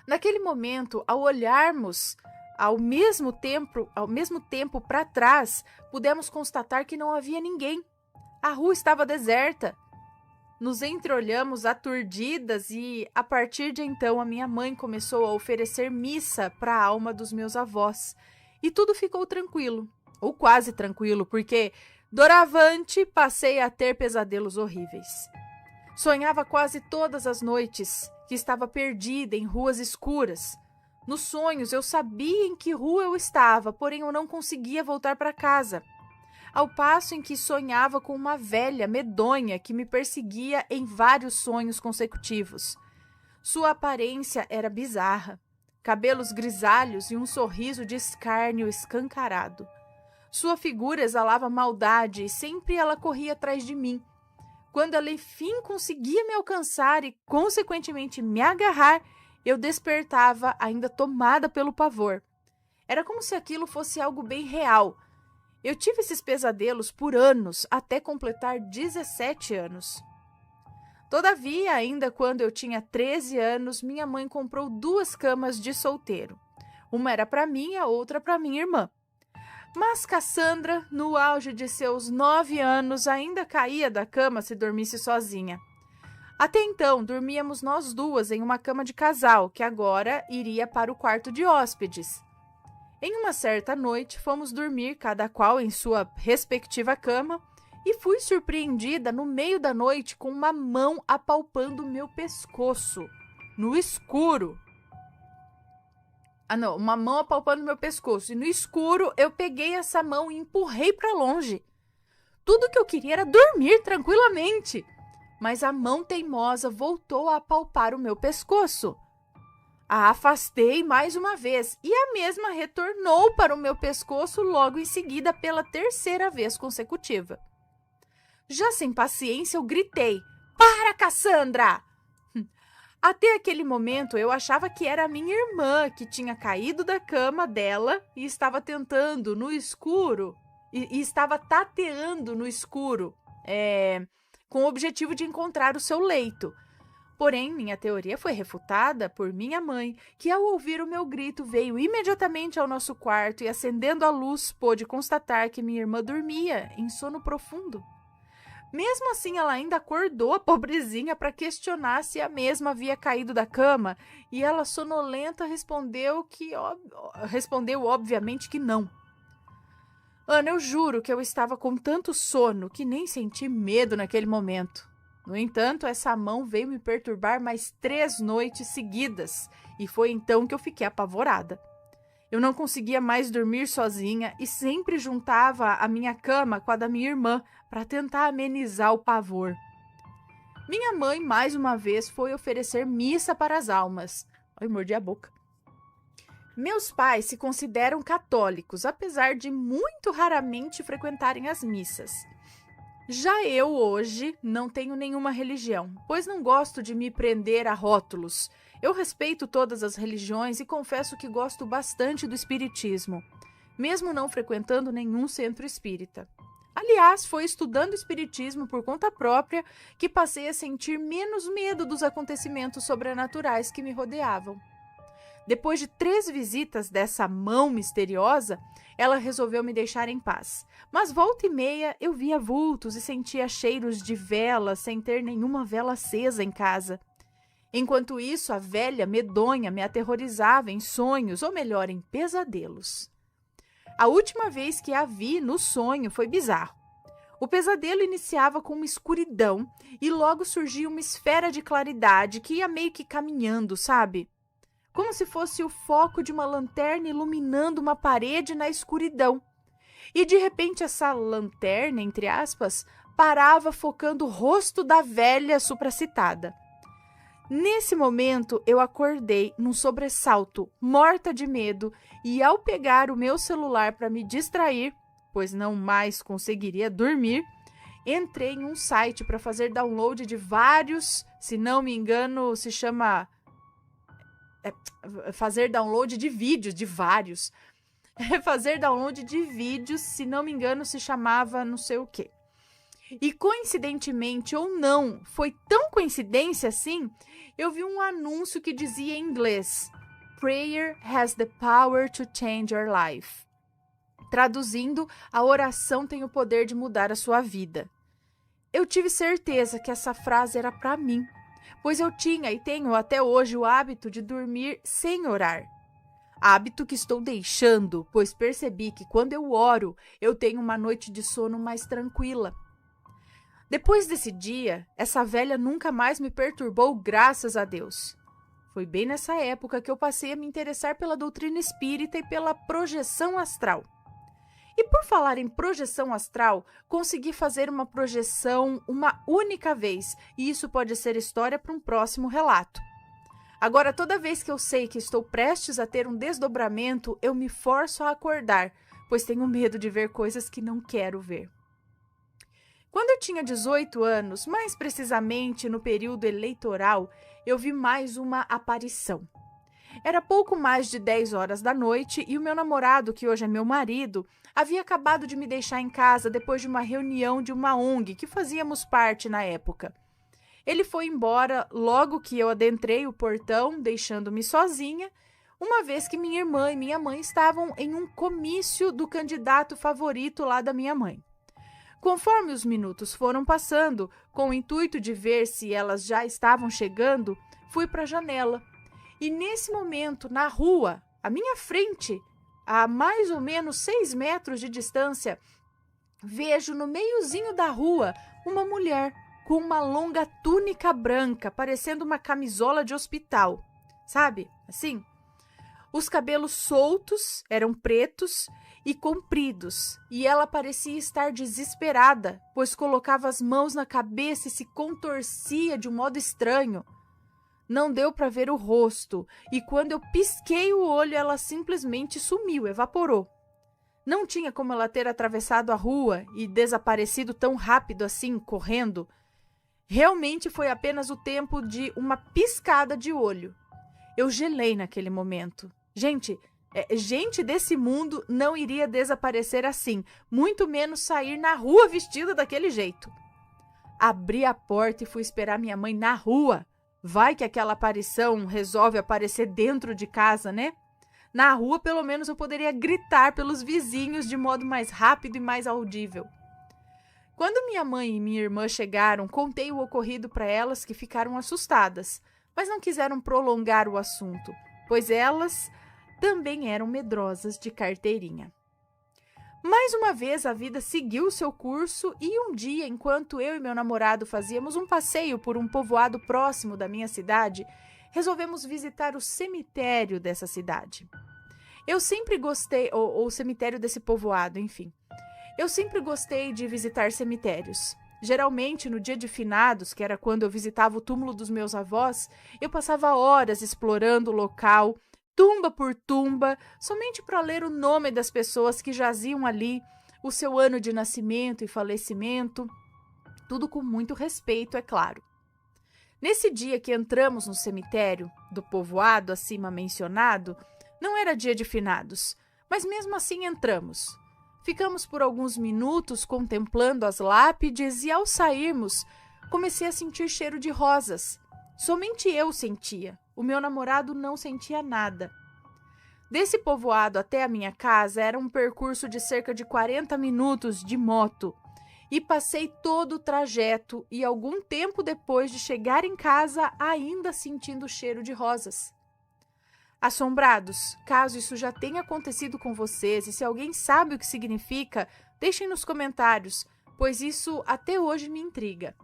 Naquele momento, ao olharmos ao mesmo tempo para trás, pudemos constatar que não havia ninguém. A rua estava deserta. Nos entreolhamos aturdidas e, a partir de então, a minha mãe começou a oferecer missa para a alma dos meus avós. E tudo ficou tranquilo, ou quase tranquilo, porque doravante passei a ter pesadelos horríveis. Sonhava quase todas as noites que estava perdida em ruas escuras. Nos sonhos eu sabia em que rua eu estava, porém eu não conseguia voltar para casa. Ao passo em que sonhava com uma velha medonha que me perseguia em vários sonhos consecutivos. Sua aparência era bizarra, cabelos grisalhos e um sorriso de escárnio escancarado. Sua figura exalava maldade e sempre ela corria atrás de mim. Quando ela enfim conseguia me alcançar e, consequentemente, me agarrar, eu despertava ainda tomada pelo pavor. Era como se aquilo fosse algo bem real. Eu tive esses pesadelos por anos, até completar 17 anos. Todavia, ainda quando eu tinha 13 anos, minha mãe comprou 2 camas de solteiro. Uma era para mim e a outra para minha irmã. Mas Cassandra, no auge de seus 9 anos, ainda caía da cama se dormisse sozinha. Até então, dormíamos nós duas em uma cama de casal, que agora iria para o quarto de hóspedes. Em uma certa noite, fomos dormir cada qual em sua respectiva cama e fui surpreendida no meio da noite com uma mão apalpando meu pescoço, no escuro. Uma mão apalpando meu pescoço. E no escuro, eu peguei essa mão e empurrei para longe. Tudo que eu queria era dormir tranquilamente. Mas a mão teimosa voltou a apalpar o meu pescoço. A afastei mais uma vez e a mesma retornou para o meu pescoço logo em seguida pela 3ª vez consecutiva. Já sem paciência, eu gritei: "Para, Cassandra!" Até aquele momento, eu achava que era a minha irmã que tinha caído da cama dela e estava tentando no escuro, e estava tateando no escuro, com o objetivo de encontrar o seu leito. Porém, minha teoria foi refutada por minha mãe, que ao ouvir o meu grito veio imediatamente ao nosso quarto e, acendendo a luz, pôde constatar que minha irmã dormia em sono profundo. Mesmo assim, ela ainda acordou a pobrezinha para questionar se a mesma havia caído da cama, e ela, sonolenta, respondeu obviamente que não. Ana, eu juro que eu estava com tanto sono que nem senti medo naquele momento. No entanto, essa mão veio me perturbar mais 3 noites seguidas, e foi então que eu fiquei apavorada. Eu não conseguia mais dormir sozinha e sempre juntava a minha cama com a da minha irmã para tentar amenizar o pavor. Minha mãe, mais uma vez, foi oferecer missa para as almas. Ai, mordi a boca. Meus pais se consideram católicos, apesar de muito raramente frequentarem as missas. Já eu, hoje, não tenho nenhuma religião, pois não gosto de me prender a rótulos. Eu respeito todas as religiões e confesso que gosto bastante do espiritismo, mesmo não frequentando nenhum centro espírita. Aliás, foi estudando espiritismo por conta própria que passei a sentir menos medo dos acontecimentos sobrenaturais que me rodeavam. Depois de 3 visitas dessa mão misteriosa, ela resolveu me deixar em paz. Mas volta e meia eu via vultos e sentia cheiros de vela sem ter nenhuma vela acesa em casa. Enquanto isso, a velha medonha me aterrorizava em sonhos, ou melhor, em pesadelos. A última vez que a vi no sonho foi bizarro. O pesadelo iniciava com uma escuridão e logo surgia uma esfera de claridade que ia meio que caminhando, sabe? Como se fosse o foco de uma lanterna iluminando uma parede na escuridão. E de repente essa lanterna, entre aspas, parava focando o rosto da velha supracitada. Nesse momento, eu acordei num sobressalto, morta de medo, e ao pegar o meu celular para me distrair, pois não mais conseguiria dormir, entrei em um site para fazer download de vários, se não me engano, se chama fazer download de vídeos, de vários. Fazer download de vídeos, se não me engano, se chamava não sei o quê. E coincidentemente ou não, foi tão coincidência assim, eu vi um anúncio que dizia em inglês: Prayer has the power to change your life. Traduzindo, a oração tem o poder de mudar a sua vida. Eu tive certeza que essa frase era para mim, pois eu tinha e tenho até hoje o hábito de dormir sem orar. Hábito que estou deixando, pois percebi que quando eu oro, eu tenho uma noite de sono mais tranquila. Depois desse dia, essa velha nunca mais me perturbou, graças a Deus. Foi bem nessa época que eu passei a me interessar pela doutrina espírita e pela projeção astral. E por falar em projeção astral, consegui fazer uma projeção uma única vez, e isso pode ser história para um próximo relato. Agora, toda vez que eu sei que estou prestes a ter um desdobramento, eu me forço a acordar, pois tenho medo de ver coisas que não quero ver. Quando eu tinha 18 anos, mais precisamente no período eleitoral, eu vi mais uma aparição. Era pouco mais de 10 horas da noite e o meu namorado, que hoje é meu marido, havia acabado de me deixar em casa depois de uma reunião de uma ONG que fazíamos parte na época. Ele foi embora logo que eu adentrei o portão, deixando-me sozinha, uma vez que minha irmã e minha mãe estavam em um comício do candidato favorito lá da minha mãe. Conforme os minutos foram passando, com o intuito de ver se elas já estavam chegando, fui para a janela. E nesse momento, na rua, à minha frente, a mais ou menos 6 metros de distância, vejo no meiozinho da rua uma mulher com uma longa túnica branca, parecendo uma camisola de hospital. Sabe? Assim? Os cabelos soltos, eram pretos e compridos, e ela parecia estar desesperada, pois colocava as mãos na cabeça e se contorcia de um modo estranho. Não deu para ver o rosto, e quando eu pisquei o olho, ela simplesmente sumiu, evaporou. Não tinha como ela ter atravessado a rua e desaparecido tão rápido assim, correndo. Realmente foi apenas o tempo de uma piscada de olho. Eu gelei naquele momento. Gente desse mundo não iria desaparecer assim, muito menos sair na rua vestida daquele jeito. Abri a porta e fui esperar minha mãe na rua. Vai que aquela aparição resolve aparecer dentro de casa, né? Na rua, pelo menos, eu poderia gritar pelos vizinhos de modo mais rápido e mais audível. Quando minha mãe e minha irmã chegaram, contei o ocorrido para elas, que ficaram assustadas, mas não quiseram prolongar o assunto, pois elas também eram medrosas de carteirinha. Mais uma vez, a vida seguiu o seu curso e um dia, enquanto eu e meu namorado fazíamos um passeio por um povoado próximo da minha cidade, resolvemos visitar o cemitério dessa cidade. Eu sempre gostei, ou o cemitério desse povoado, enfim. Eu sempre gostei de visitar cemitérios. Geralmente, no dia de finados, que era quando eu visitava o túmulo dos meus avós, eu passava horas explorando o local, tumba por tumba, somente para ler o nome das pessoas que jaziam ali, o seu ano de nascimento e falecimento, tudo com muito respeito, é claro. Nesse dia que entramos no cemitério do povoado acima mencionado, não era dia de finados, mas mesmo assim entramos. Ficamos por alguns minutos contemplando as lápides e, ao sairmos, comecei a sentir cheiro de rosas. Somente eu sentia. O meu namorado não sentia nada. Desse povoado até a minha casa era um percurso de cerca de 40 minutos de moto. E passei todo o trajeto e algum tempo depois de chegar em casa ainda sentindo o cheiro de rosas. Assombrados, caso isso já tenha acontecido com vocês e se alguém sabe o que significa, deixem nos comentários, pois isso até hoje me intriga.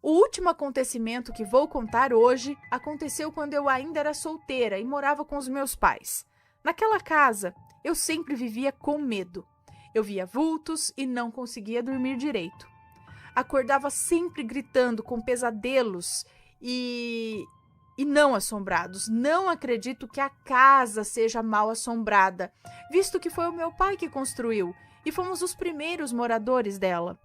O último acontecimento que vou contar hoje aconteceu quando eu ainda era solteira e morava com os meus pais. Naquela casa, eu sempre vivia com medo. Eu via vultos e não conseguia dormir direito. Acordava sempre gritando com pesadelos e não assombrados. Não acredito que a casa seja mal assombrada, visto que foi o meu pai que construiu e fomos os primeiros moradores dela.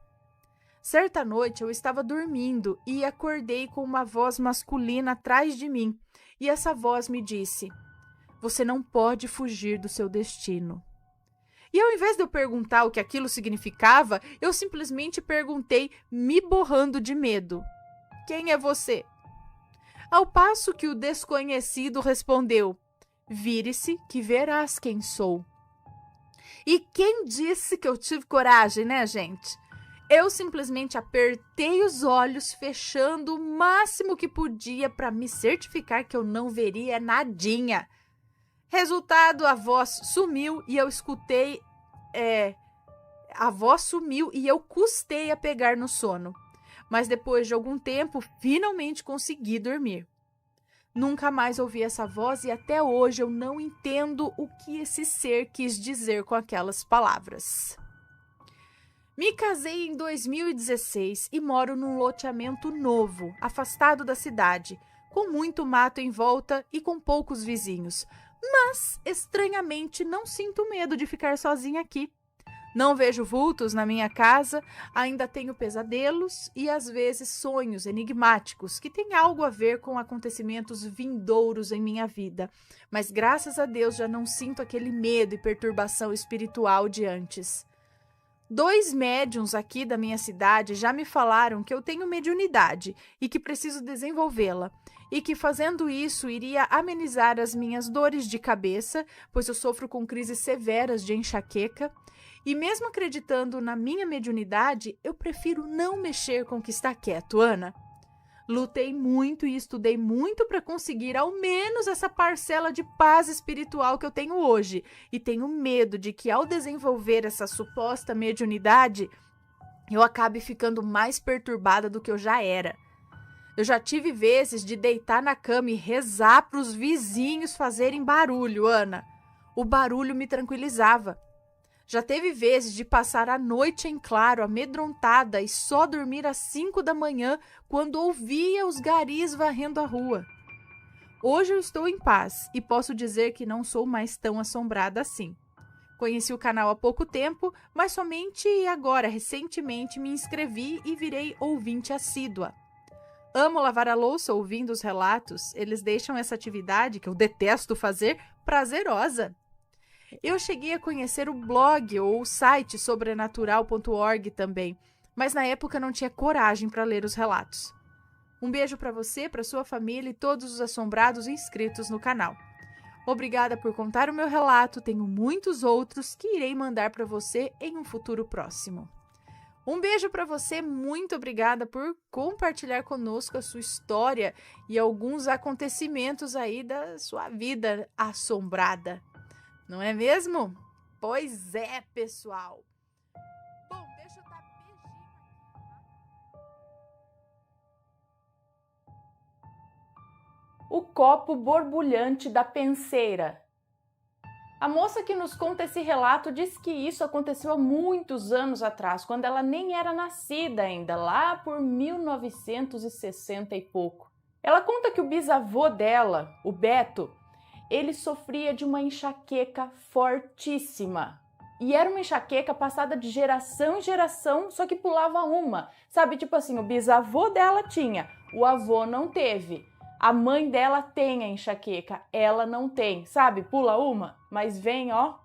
Certa noite eu estava dormindo e acordei com uma voz masculina atrás de mim, e essa voz me disse: "Você não pode fugir do seu destino." E ao invés de eu perguntar o que aquilo significava, eu simplesmente perguntei, me borrando de medo: "Quem é você?" Ao passo que o desconhecido respondeu: "Vire-se que verás quem sou." E quem disse que eu tive coragem, né, gente? Eu simplesmente apertei os olhos, fechando o máximo que podia para me certificar que eu não veria nadinha. Resultado, a voz sumiu e eu escutei... A voz sumiu e eu custei a pegar no sono. Mas depois de algum tempo, finalmente consegui dormir. Nunca mais ouvi essa voz e até hoje eu não entendo o que esse ser quis dizer com aquelas palavras. Me casei em 2016 e moro num loteamento novo, afastado da cidade, com muito mato em volta e com poucos vizinhos. Mas, estranhamente, não sinto medo de ficar sozinha aqui. Não vejo vultos na minha casa, ainda tenho pesadelos e às vezes sonhos enigmáticos que têm algo a ver com acontecimentos vindouros em minha vida. Mas graças a Deus já não sinto aquele medo e perturbação espiritual de antes. 2 médiuns aqui da minha cidade já me falaram que eu tenho mediunidade e que preciso desenvolvê-la, e que fazendo isso iria amenizar as minhas dores de cabeça, pois eu sofro com crises severas de enxaqueca, e mesmo acreditando na minha mediunidade, eu prefiro não mexer com o que está quieto, Ana. Lutei muito e estudei muito para conseguir ao menos essa parcela de paz espiritual que eu tenho hoje. E tenho medo de que ao desenvolver essa suposta mediunidade, eu acabe ficando mais perturbada do que eu já era. Eu já tive vezes de deitar na cama e rezar para os vizinhos fazerem barulho, Ana. O barulho me tranquilizava. Já teve vezes de passar a noite em claro, amedrontada, e só dormir às 5 da manhã, quando ouvia os garis varrendo a rua. Hoje eu estou em paz e posso dizer que não sou mais tão assombrada assim. Conheci o canal há pouco tempo, mas somente agora, recentemente, me inscrevi e virei ouvinte assídua. Amo lavar a louça ouvindo os relatos, eles deixam essa atividade, que eu detesto fazer, prazerosa. Eu cheguei a conhecer o blog ou o site sobrenatural.org também, mas na época não tinha coragem para ler os relatos. Um beijo para você, para sua família e todos os assombrados inscritos no canal. Obrigada por contar o meu relato, tenho muitos outros que irei mandar para você em um futuro próximo. Um beijo para você, muito obrigada por compartilhar conosco a sua história e alguns acontecimentos aí da sua vida assombrada. Não é mesmo? Pois é, pessoal. Bom, deixa eu dar beijinho aqui, tá? O copo borbulhante da penseira. A moça que nos conta esse relato diz que isso aconteceu há muitos anos atrás, quando ela nem era nascida ainda, lá por 1960 e pouco. Ela conta que o bisavô dela, o Beto, ele sofria de uma enxaqueca fortíssima. E era uma enxaqueca passada de geração em geração, só que pulava uma. Sabe, tipo assim, o bisavô dela tinha, o avô não teve. A mãe dela tem a enxaqueca, ela não tem, sabe? Pula uma, mas vem, ó.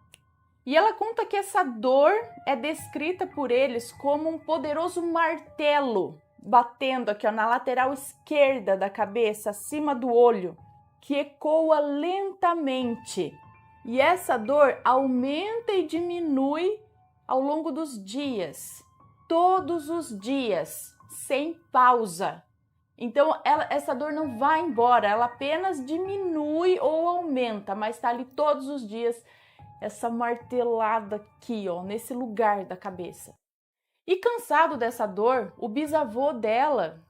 E ela conta que essa dor é descrita por eles como um poderoso martelo batendo aqui, ó, na lateral esquerda da cabeça, acima do olho, que ecoa lentamente. E essa dor aumenta e diminui ao longo dos dias, todos os dias, sem pausa. Então, essa dor não vai embora, ela apenas diminui ou aumenta, mas está ali todos os dias, essa martelada aqui, ó, nesse lugar da cabeça. E cansado dessa dor, o bisavô dela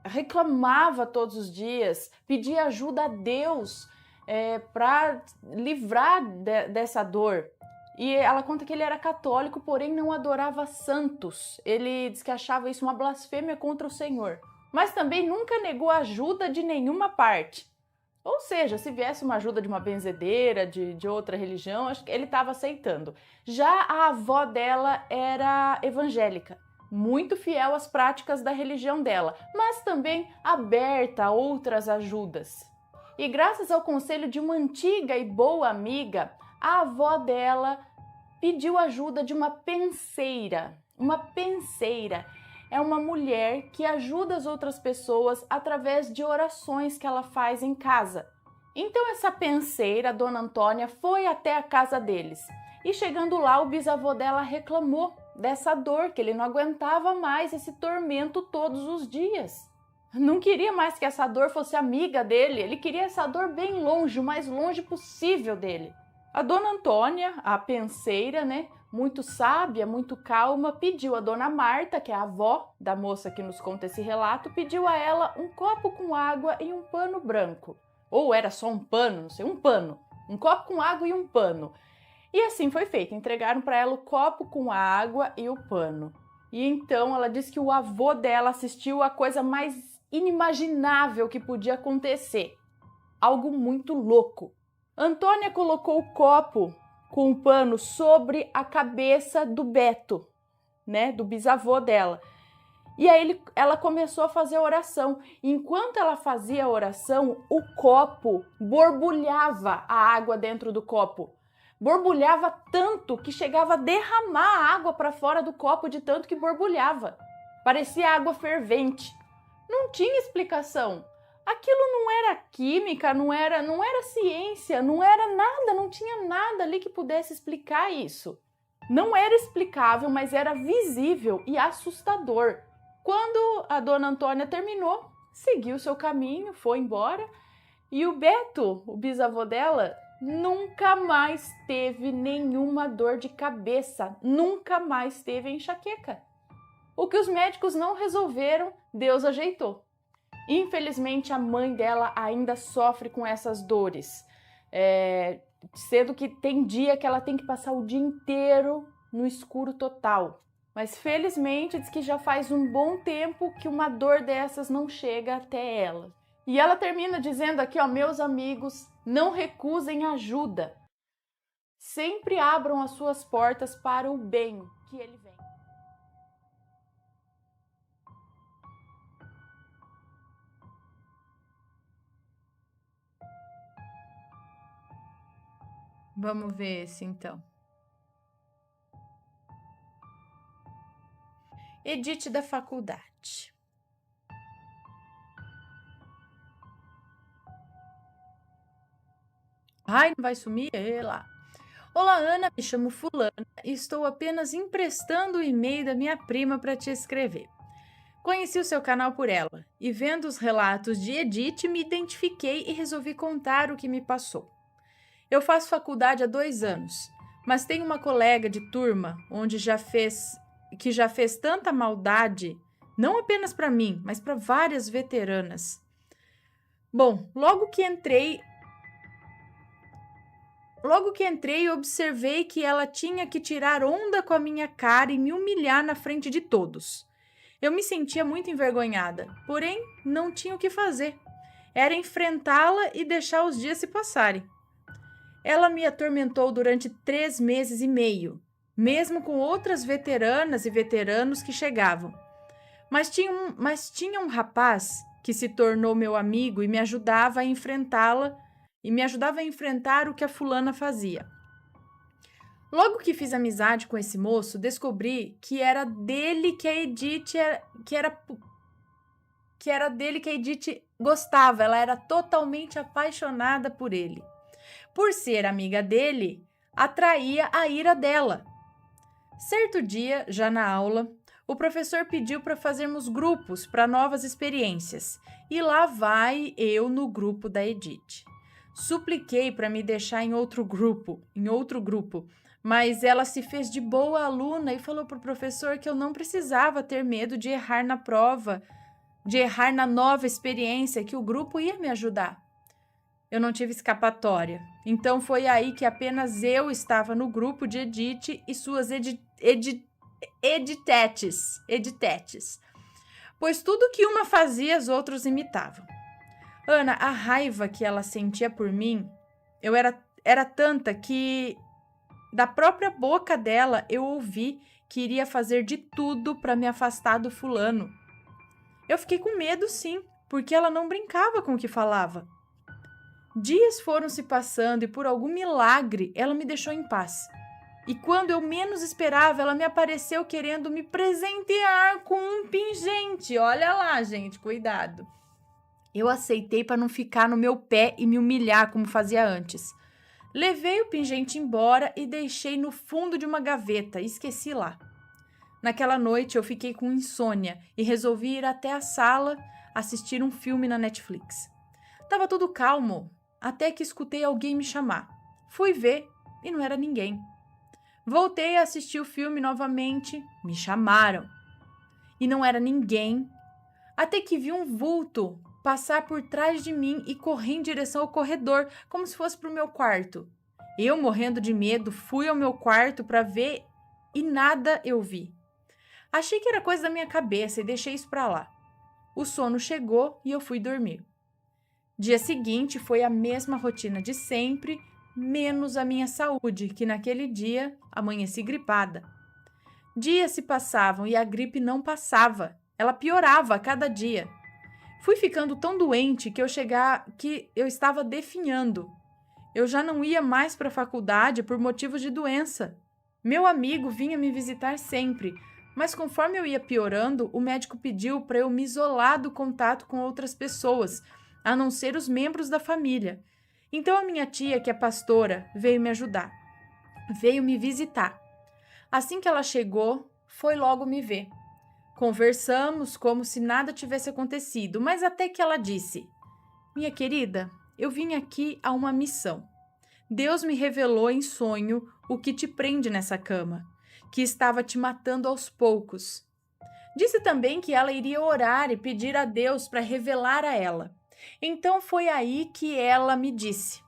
reclamava todos os dias, pedia ajuda a Deus para livrar dessa dor. E ela conta que ele era católico, porém não adorava santos. Ele diz que achava isso uma blasfêmia contra o Senhor. Mas também nunca negou ajuda de nenhuma parte. Ou seja, se viesse uma ajuda de uma benzedeira, de outra religião, acho que ele estava aceitando. Já a avó dela era evangélica, muito fiel às práticas da religião dela, mas também aberta a outras ajudas. E graças ao conselho de uma antiga e boa amiga, a avó dela pediu ajuda de uma penseira. Uma penseira é uma mulher que ajuda as outras pessoas através de orações que ela faz em casa. Então essa penseira, Dona Antônia, foi até a casa deles. E chegando lá, o bisavô dela reclamou dessa dor, que ele não aguentava mais esse tormento todos os dias. Não queria mais que essa dor fosse amiga dele, ele queria essa dor bem longe, o mais longe possível dele. A Dona Antônia, a penseira, muito sábia, muito calma, pediu a Dona Marta, que é a avó da moça que nos conta esse relato, pediu a ela um copo com água e um pano branco. Ou era só um pano, não sei, um pano. Um copo com água e um pano. E assim foi feito, entregaram para ela o copo com a água e o pano. E então ela disse que o avô dela assistiu a coisa mais inimaginável que podia acontecer. Algo muito louco. Antônia colocou o copo com o pano sobre a cabeça do Beto, do bisavô dela. E aí ela começou a fazer a oração. Enquanto ela fazia a oração, o copo borbulhava a água dentro do copo. Borbulhava tanto que chegava a derramar a água para fora do copo de tanto que borbulhava. Parecia água fervente. Não tinha explicação. Aquilo não era química, não era ciência, não era nada, não tinha nada ali que pudesse explicar isso. Não era explicável, mas era visível e assustador. Quando a Dona Antônia terminou, seguiu seu caminho, foi embora, e o Beto, o bisavô dela, nunca mais teve nenhuma dor de cabeça, nunca mais teve enxaqueca. O que os médicos não resolveram, Deus ajeitou. Infelizmente, a mãe dela ainda sofre com essas dores, sendo que tem dia que ela tem que passar o dia inteiro no escuro total. Mas felizmente diz que já faz um bom tempo que uma dor dessas não chega até ela. E ela termina dizendo aqui, ó, meus amigos, não recusem ajuda. Sempre abram as suas portas para o bem que ele vem. Vamos ver esse então. Edite da faculdade. Ai, não vai sumir? Lá. Olá, Ana, me chamo Fulana e estou apenas emprestando o e-mail da minha prima para te escrever. Conheci o seu canal por ela e vendo os relatos de Edith me identifiquei e resolvi contar o que me passou. Eu faço faculdade há 2 anos, Mas tem uma colega de turma que já fez tanta maldade, não apenas para mim, mas para várias veteranas. Bom, logo que entrei, observei que ela tinha que tirar onda com a minha cara e me humilhar na frente de todos. Eu me sentia muito envergonhada, porém não tinha o que fazer. Era enfrentá-la e deixar os dias se passarem. Ela me atormentou durante 3 meses e meio, mesmo com outras veteranas e veteranos que chegavam. Mas tinha um rapaz que se tornou meu amigo e me ajudava a enfrentá-la e me ajudava a enfrentar o que a fulana fazia. Logo que fiz amizade com esse moço, descobri que era dele que a Edith gostava. Ela era totalmente apaixonada por ele. Por ser amiga dele, atraía a ira dela. Certo dia, já na aula, o professor pediu para fazermos grupos para novas experiências. E lá vai eu no grupo da Edith. Supliquei para me deixar em outro grupo, mas ela se fez de boa aluna e falou para o professor que eu não precisava ter medo de errar na prova, de errar na nova experiência, que o grupo ia me ajudar. Eu não tive escapatória. Então foi aí que apenas eu estava no grupo de Edith e suas editetes. Pois tudo que uma fazia, os outros imitavam. Ana, a raiva que ela sentia por mim, era tanta que da própria boca dela eu ouvi que iria fazer de tudo para me afastar do fulano. Eu fiquei com medo, sim, porque ela não brincava com o que falava. Dias foram se passando e, por algum milagre, ela me deixou em paz. E quando eu menos esperava, ela me apareceu querendo me presentear com um pingente. Olha lá, gente, cuidado. Eu aceitei para não ficar no meu pé e me humilhar como fazia antes. Levei o pingente embora e deixei no fundo de uma gaveta e esqueci lá. Naquela noite eu fiquei com insônia e resolvi ir até a sala assistir um filme na Netflix. Tava tudo calmo, até que escutei alguém me chamar. Fui ver e não era ninguém. Voltei a assistir o filme novamente, me chamaram. E não era ninguém, até que vi um vulto passar por trás de mim e correr em direção ao corredor, como se fosse para o meu quarto. Eu, morrendo de medo, fui ao meu quarto para ver e nada eu vi. Achei que era coisa da minha cabeça e deixei isso para lá. O sono chegou e eu fui dormir. Dia seguinte foi a mesma rotina de sempre, menos a minha saúde, que naquele dia amanheci gripada. Dias se passavam e a gripe não passava. Ela piorava a cada dia. Fui ficando tão doente que eu estava definhando. Eu já não ia mais para a faculdade por motivos de doença. Meu amigo vinha me visitar sempre, mas conforme eu ia piorando, o médico pediu para eu me isolar do contato com outras pessoas, a não ser os membros da família. Então a minha tia, que é pastora, veio me ajudar. Veio me visitar. Assim que ela chegou, foi logo me ver. Conversamos como se nada tivesse acontecido, mas até que ela disse: minha querida, eu vim aqui a uma missão. Deus me revelou em sonho o que te prende nessa cama, que estava te matando aos poucos. Disse também que ela iria orar e pedir a Deus para revelar a ela. Então foi aí que ela me disse: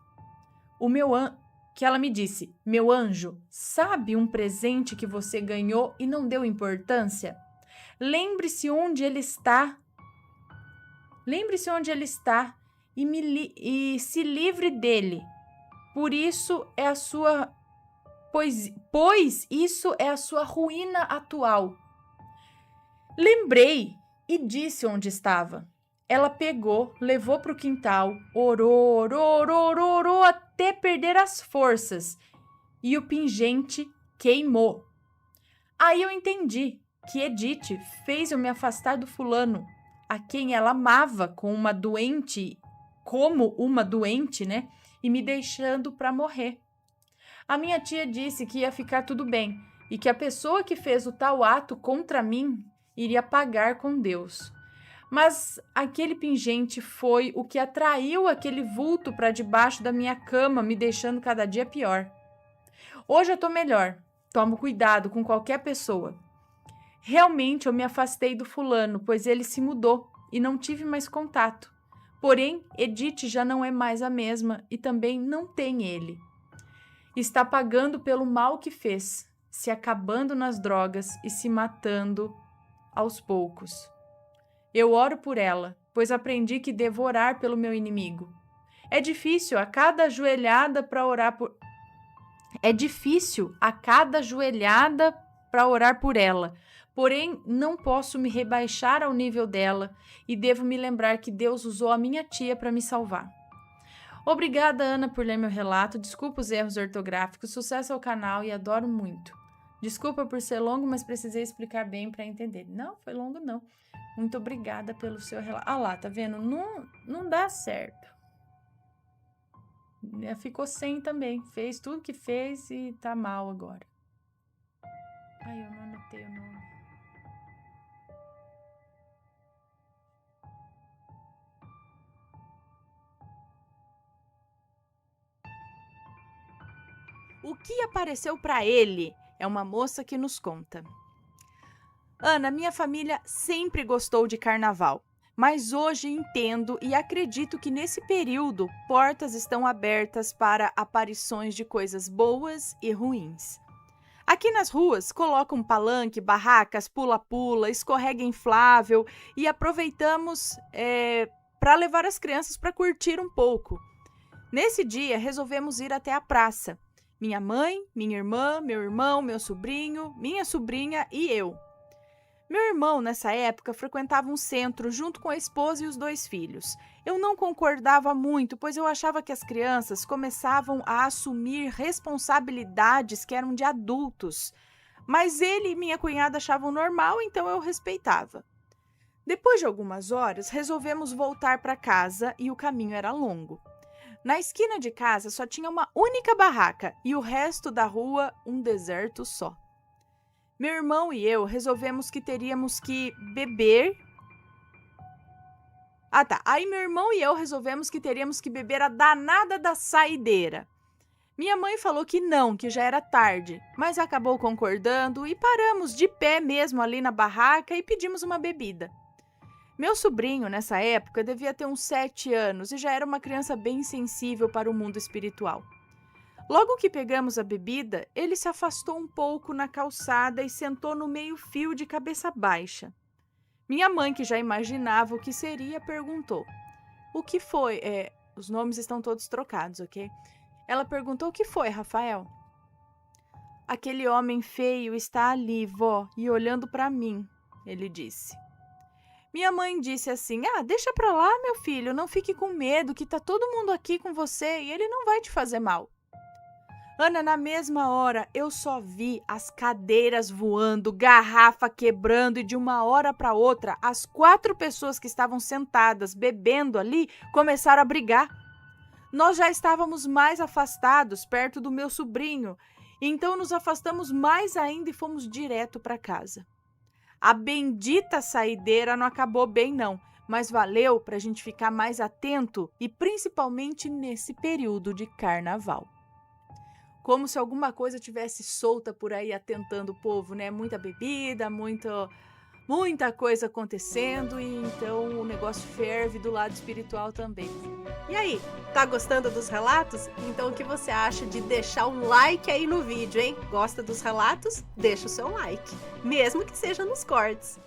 meu anjo, sabe um presente que você ganhou e não deu importância? Lembre-se onde ele está. E se livre dele. Pois isso é a sua ruína atual. Lembrei e disse onde estava. Ela pegou, levou para o quintal, orou até perder as forças e o pingente queimou. Aí eu entendi que Edith fez eu me afastar do fulano, a quem ela amava como uma doente, né? E me deixando para morrer. A minha tia disse que ia ficar tudo bem e que a pessoa que fez o tal ato contra mim iria pagar com Deus. Mas aquele pingente foi o que atraiu aquele vulto para debaixo da minha cama, me deixando cada dia pior. Hoje eu tô melhor. Tomo cuidado com qualquer pessoa. Realmente eu me afastei do fulano, pois ele se mudou e não tive mais contato. Porém, Edith já não é mais a mesma e também não tem ele. Está pagando pelo mal que fez, se acabando nas drogas e se matando aos poucos. Eu oro por ela, pois aprendi que devo orar pelo meu inimigo. É difícil a cada joelhada para orar por ela. Porém, não posso me rebaixar ao nível dela e devo me lembrar que Deus usou a minha tia para me salvar. Obrigada, Ana, por ler meu relato. Desculpa os erros ortográficos. Sucesso ao canal e adoro muito. Desculpa por ser longo, mas precisei explicar bem para entender. Não, foi longo não. Muito obrigada pelo seu relato. Ah lá, tá vendo? Não dá certo. Ficou sem também. Fez tudo que fez e tá mal agora. Ai, eu não anotei o nome. O que apareceu para ele? É uma moça que nos conta. Ana, minha família sempre gostou de carnaval, mas hoje entendo e acredito que nesse período portas estão abertas para aparições de coisas boas e ruins. Aqui nas ruas colocam palanque, barracas, pula-pula, escorrega inflável e aproveitamos para levar as crianças para curtir um pouco. Nesse dia resolvemos ir até a praça. Minha mãe, minha irmã, meu irmão, meu sobrinho, minha sobrinha e eu. Meu irmão, nessa época, frequentava um centro junto com a esposa e os 2 filhos. Eu não concordava muito, pois eu achava que as crianças começavam a assumir responsabilidades que eram de adultos. Mas ele e minha cunhada achavam normal, então eu respeitava. Depois de algumas horas, resolvemos voltar para casa e o caminho era longo. Na esquina de casa só tinha uma única barraca e o resto da rua um deserto só. Meu irmão e eu resolvemos que teríamos que beber. Aí meu irmão e eu resolvemos que teríamos que beber a danada da saideira. Minha mãe falou que não, que já era tarde, mas acabou concordando e paramos de pé mesmo ali na barraca e pedimos uma bebida. Meu sobrinho, nessa época, devia ter uns 7 anos e já era uma criança bem sensível para o mundo espiritual. Logo que pegamos a bebida, ele se afastou um pouco na calçada e sentou no meio-fio de cabeça baixa. Minha mãe, que já imaginava o que seria, perguntou: "O que foi?" Os nomes estão todos trocados, ok? Ela perguntou: "O que foi, Rafael?" "Aquele homem feio está ali, vó, e olhando para mim", ele disse. Minha mãe disse assim: "Deixa pra lá, meu filho, não fique com medo, que tá todo mundo aqui com você e ele não vai te fazer mal." Ana, na mesma hora, eu só vi as cadeiras voando, garrafa quebrando e de uma hora para outra, as 4 pessoas que estavam sentadas bebendo ali começaram a brigar. Nós já estávamos mais afastados, perto do meu sobrinho, então nos afastamos mais ainda e fomos direto para casa. A bendita saideira não acabou bem não, mas valeu para a gente ficar mais atento e principalmente nesse período de carnaval. Como se alguma coisa tivesse solta por aí atentando o povo, né? Muita bebida, muita coisa acontecendo e então o negócio ferve do lado espiritual também. E aí, tá gostando dos relatos? Então o que você acha de deixar um like aí no vídeo, hein? Gosta dos relatos? Deixa o seu like, mesmo que seja nos cortes.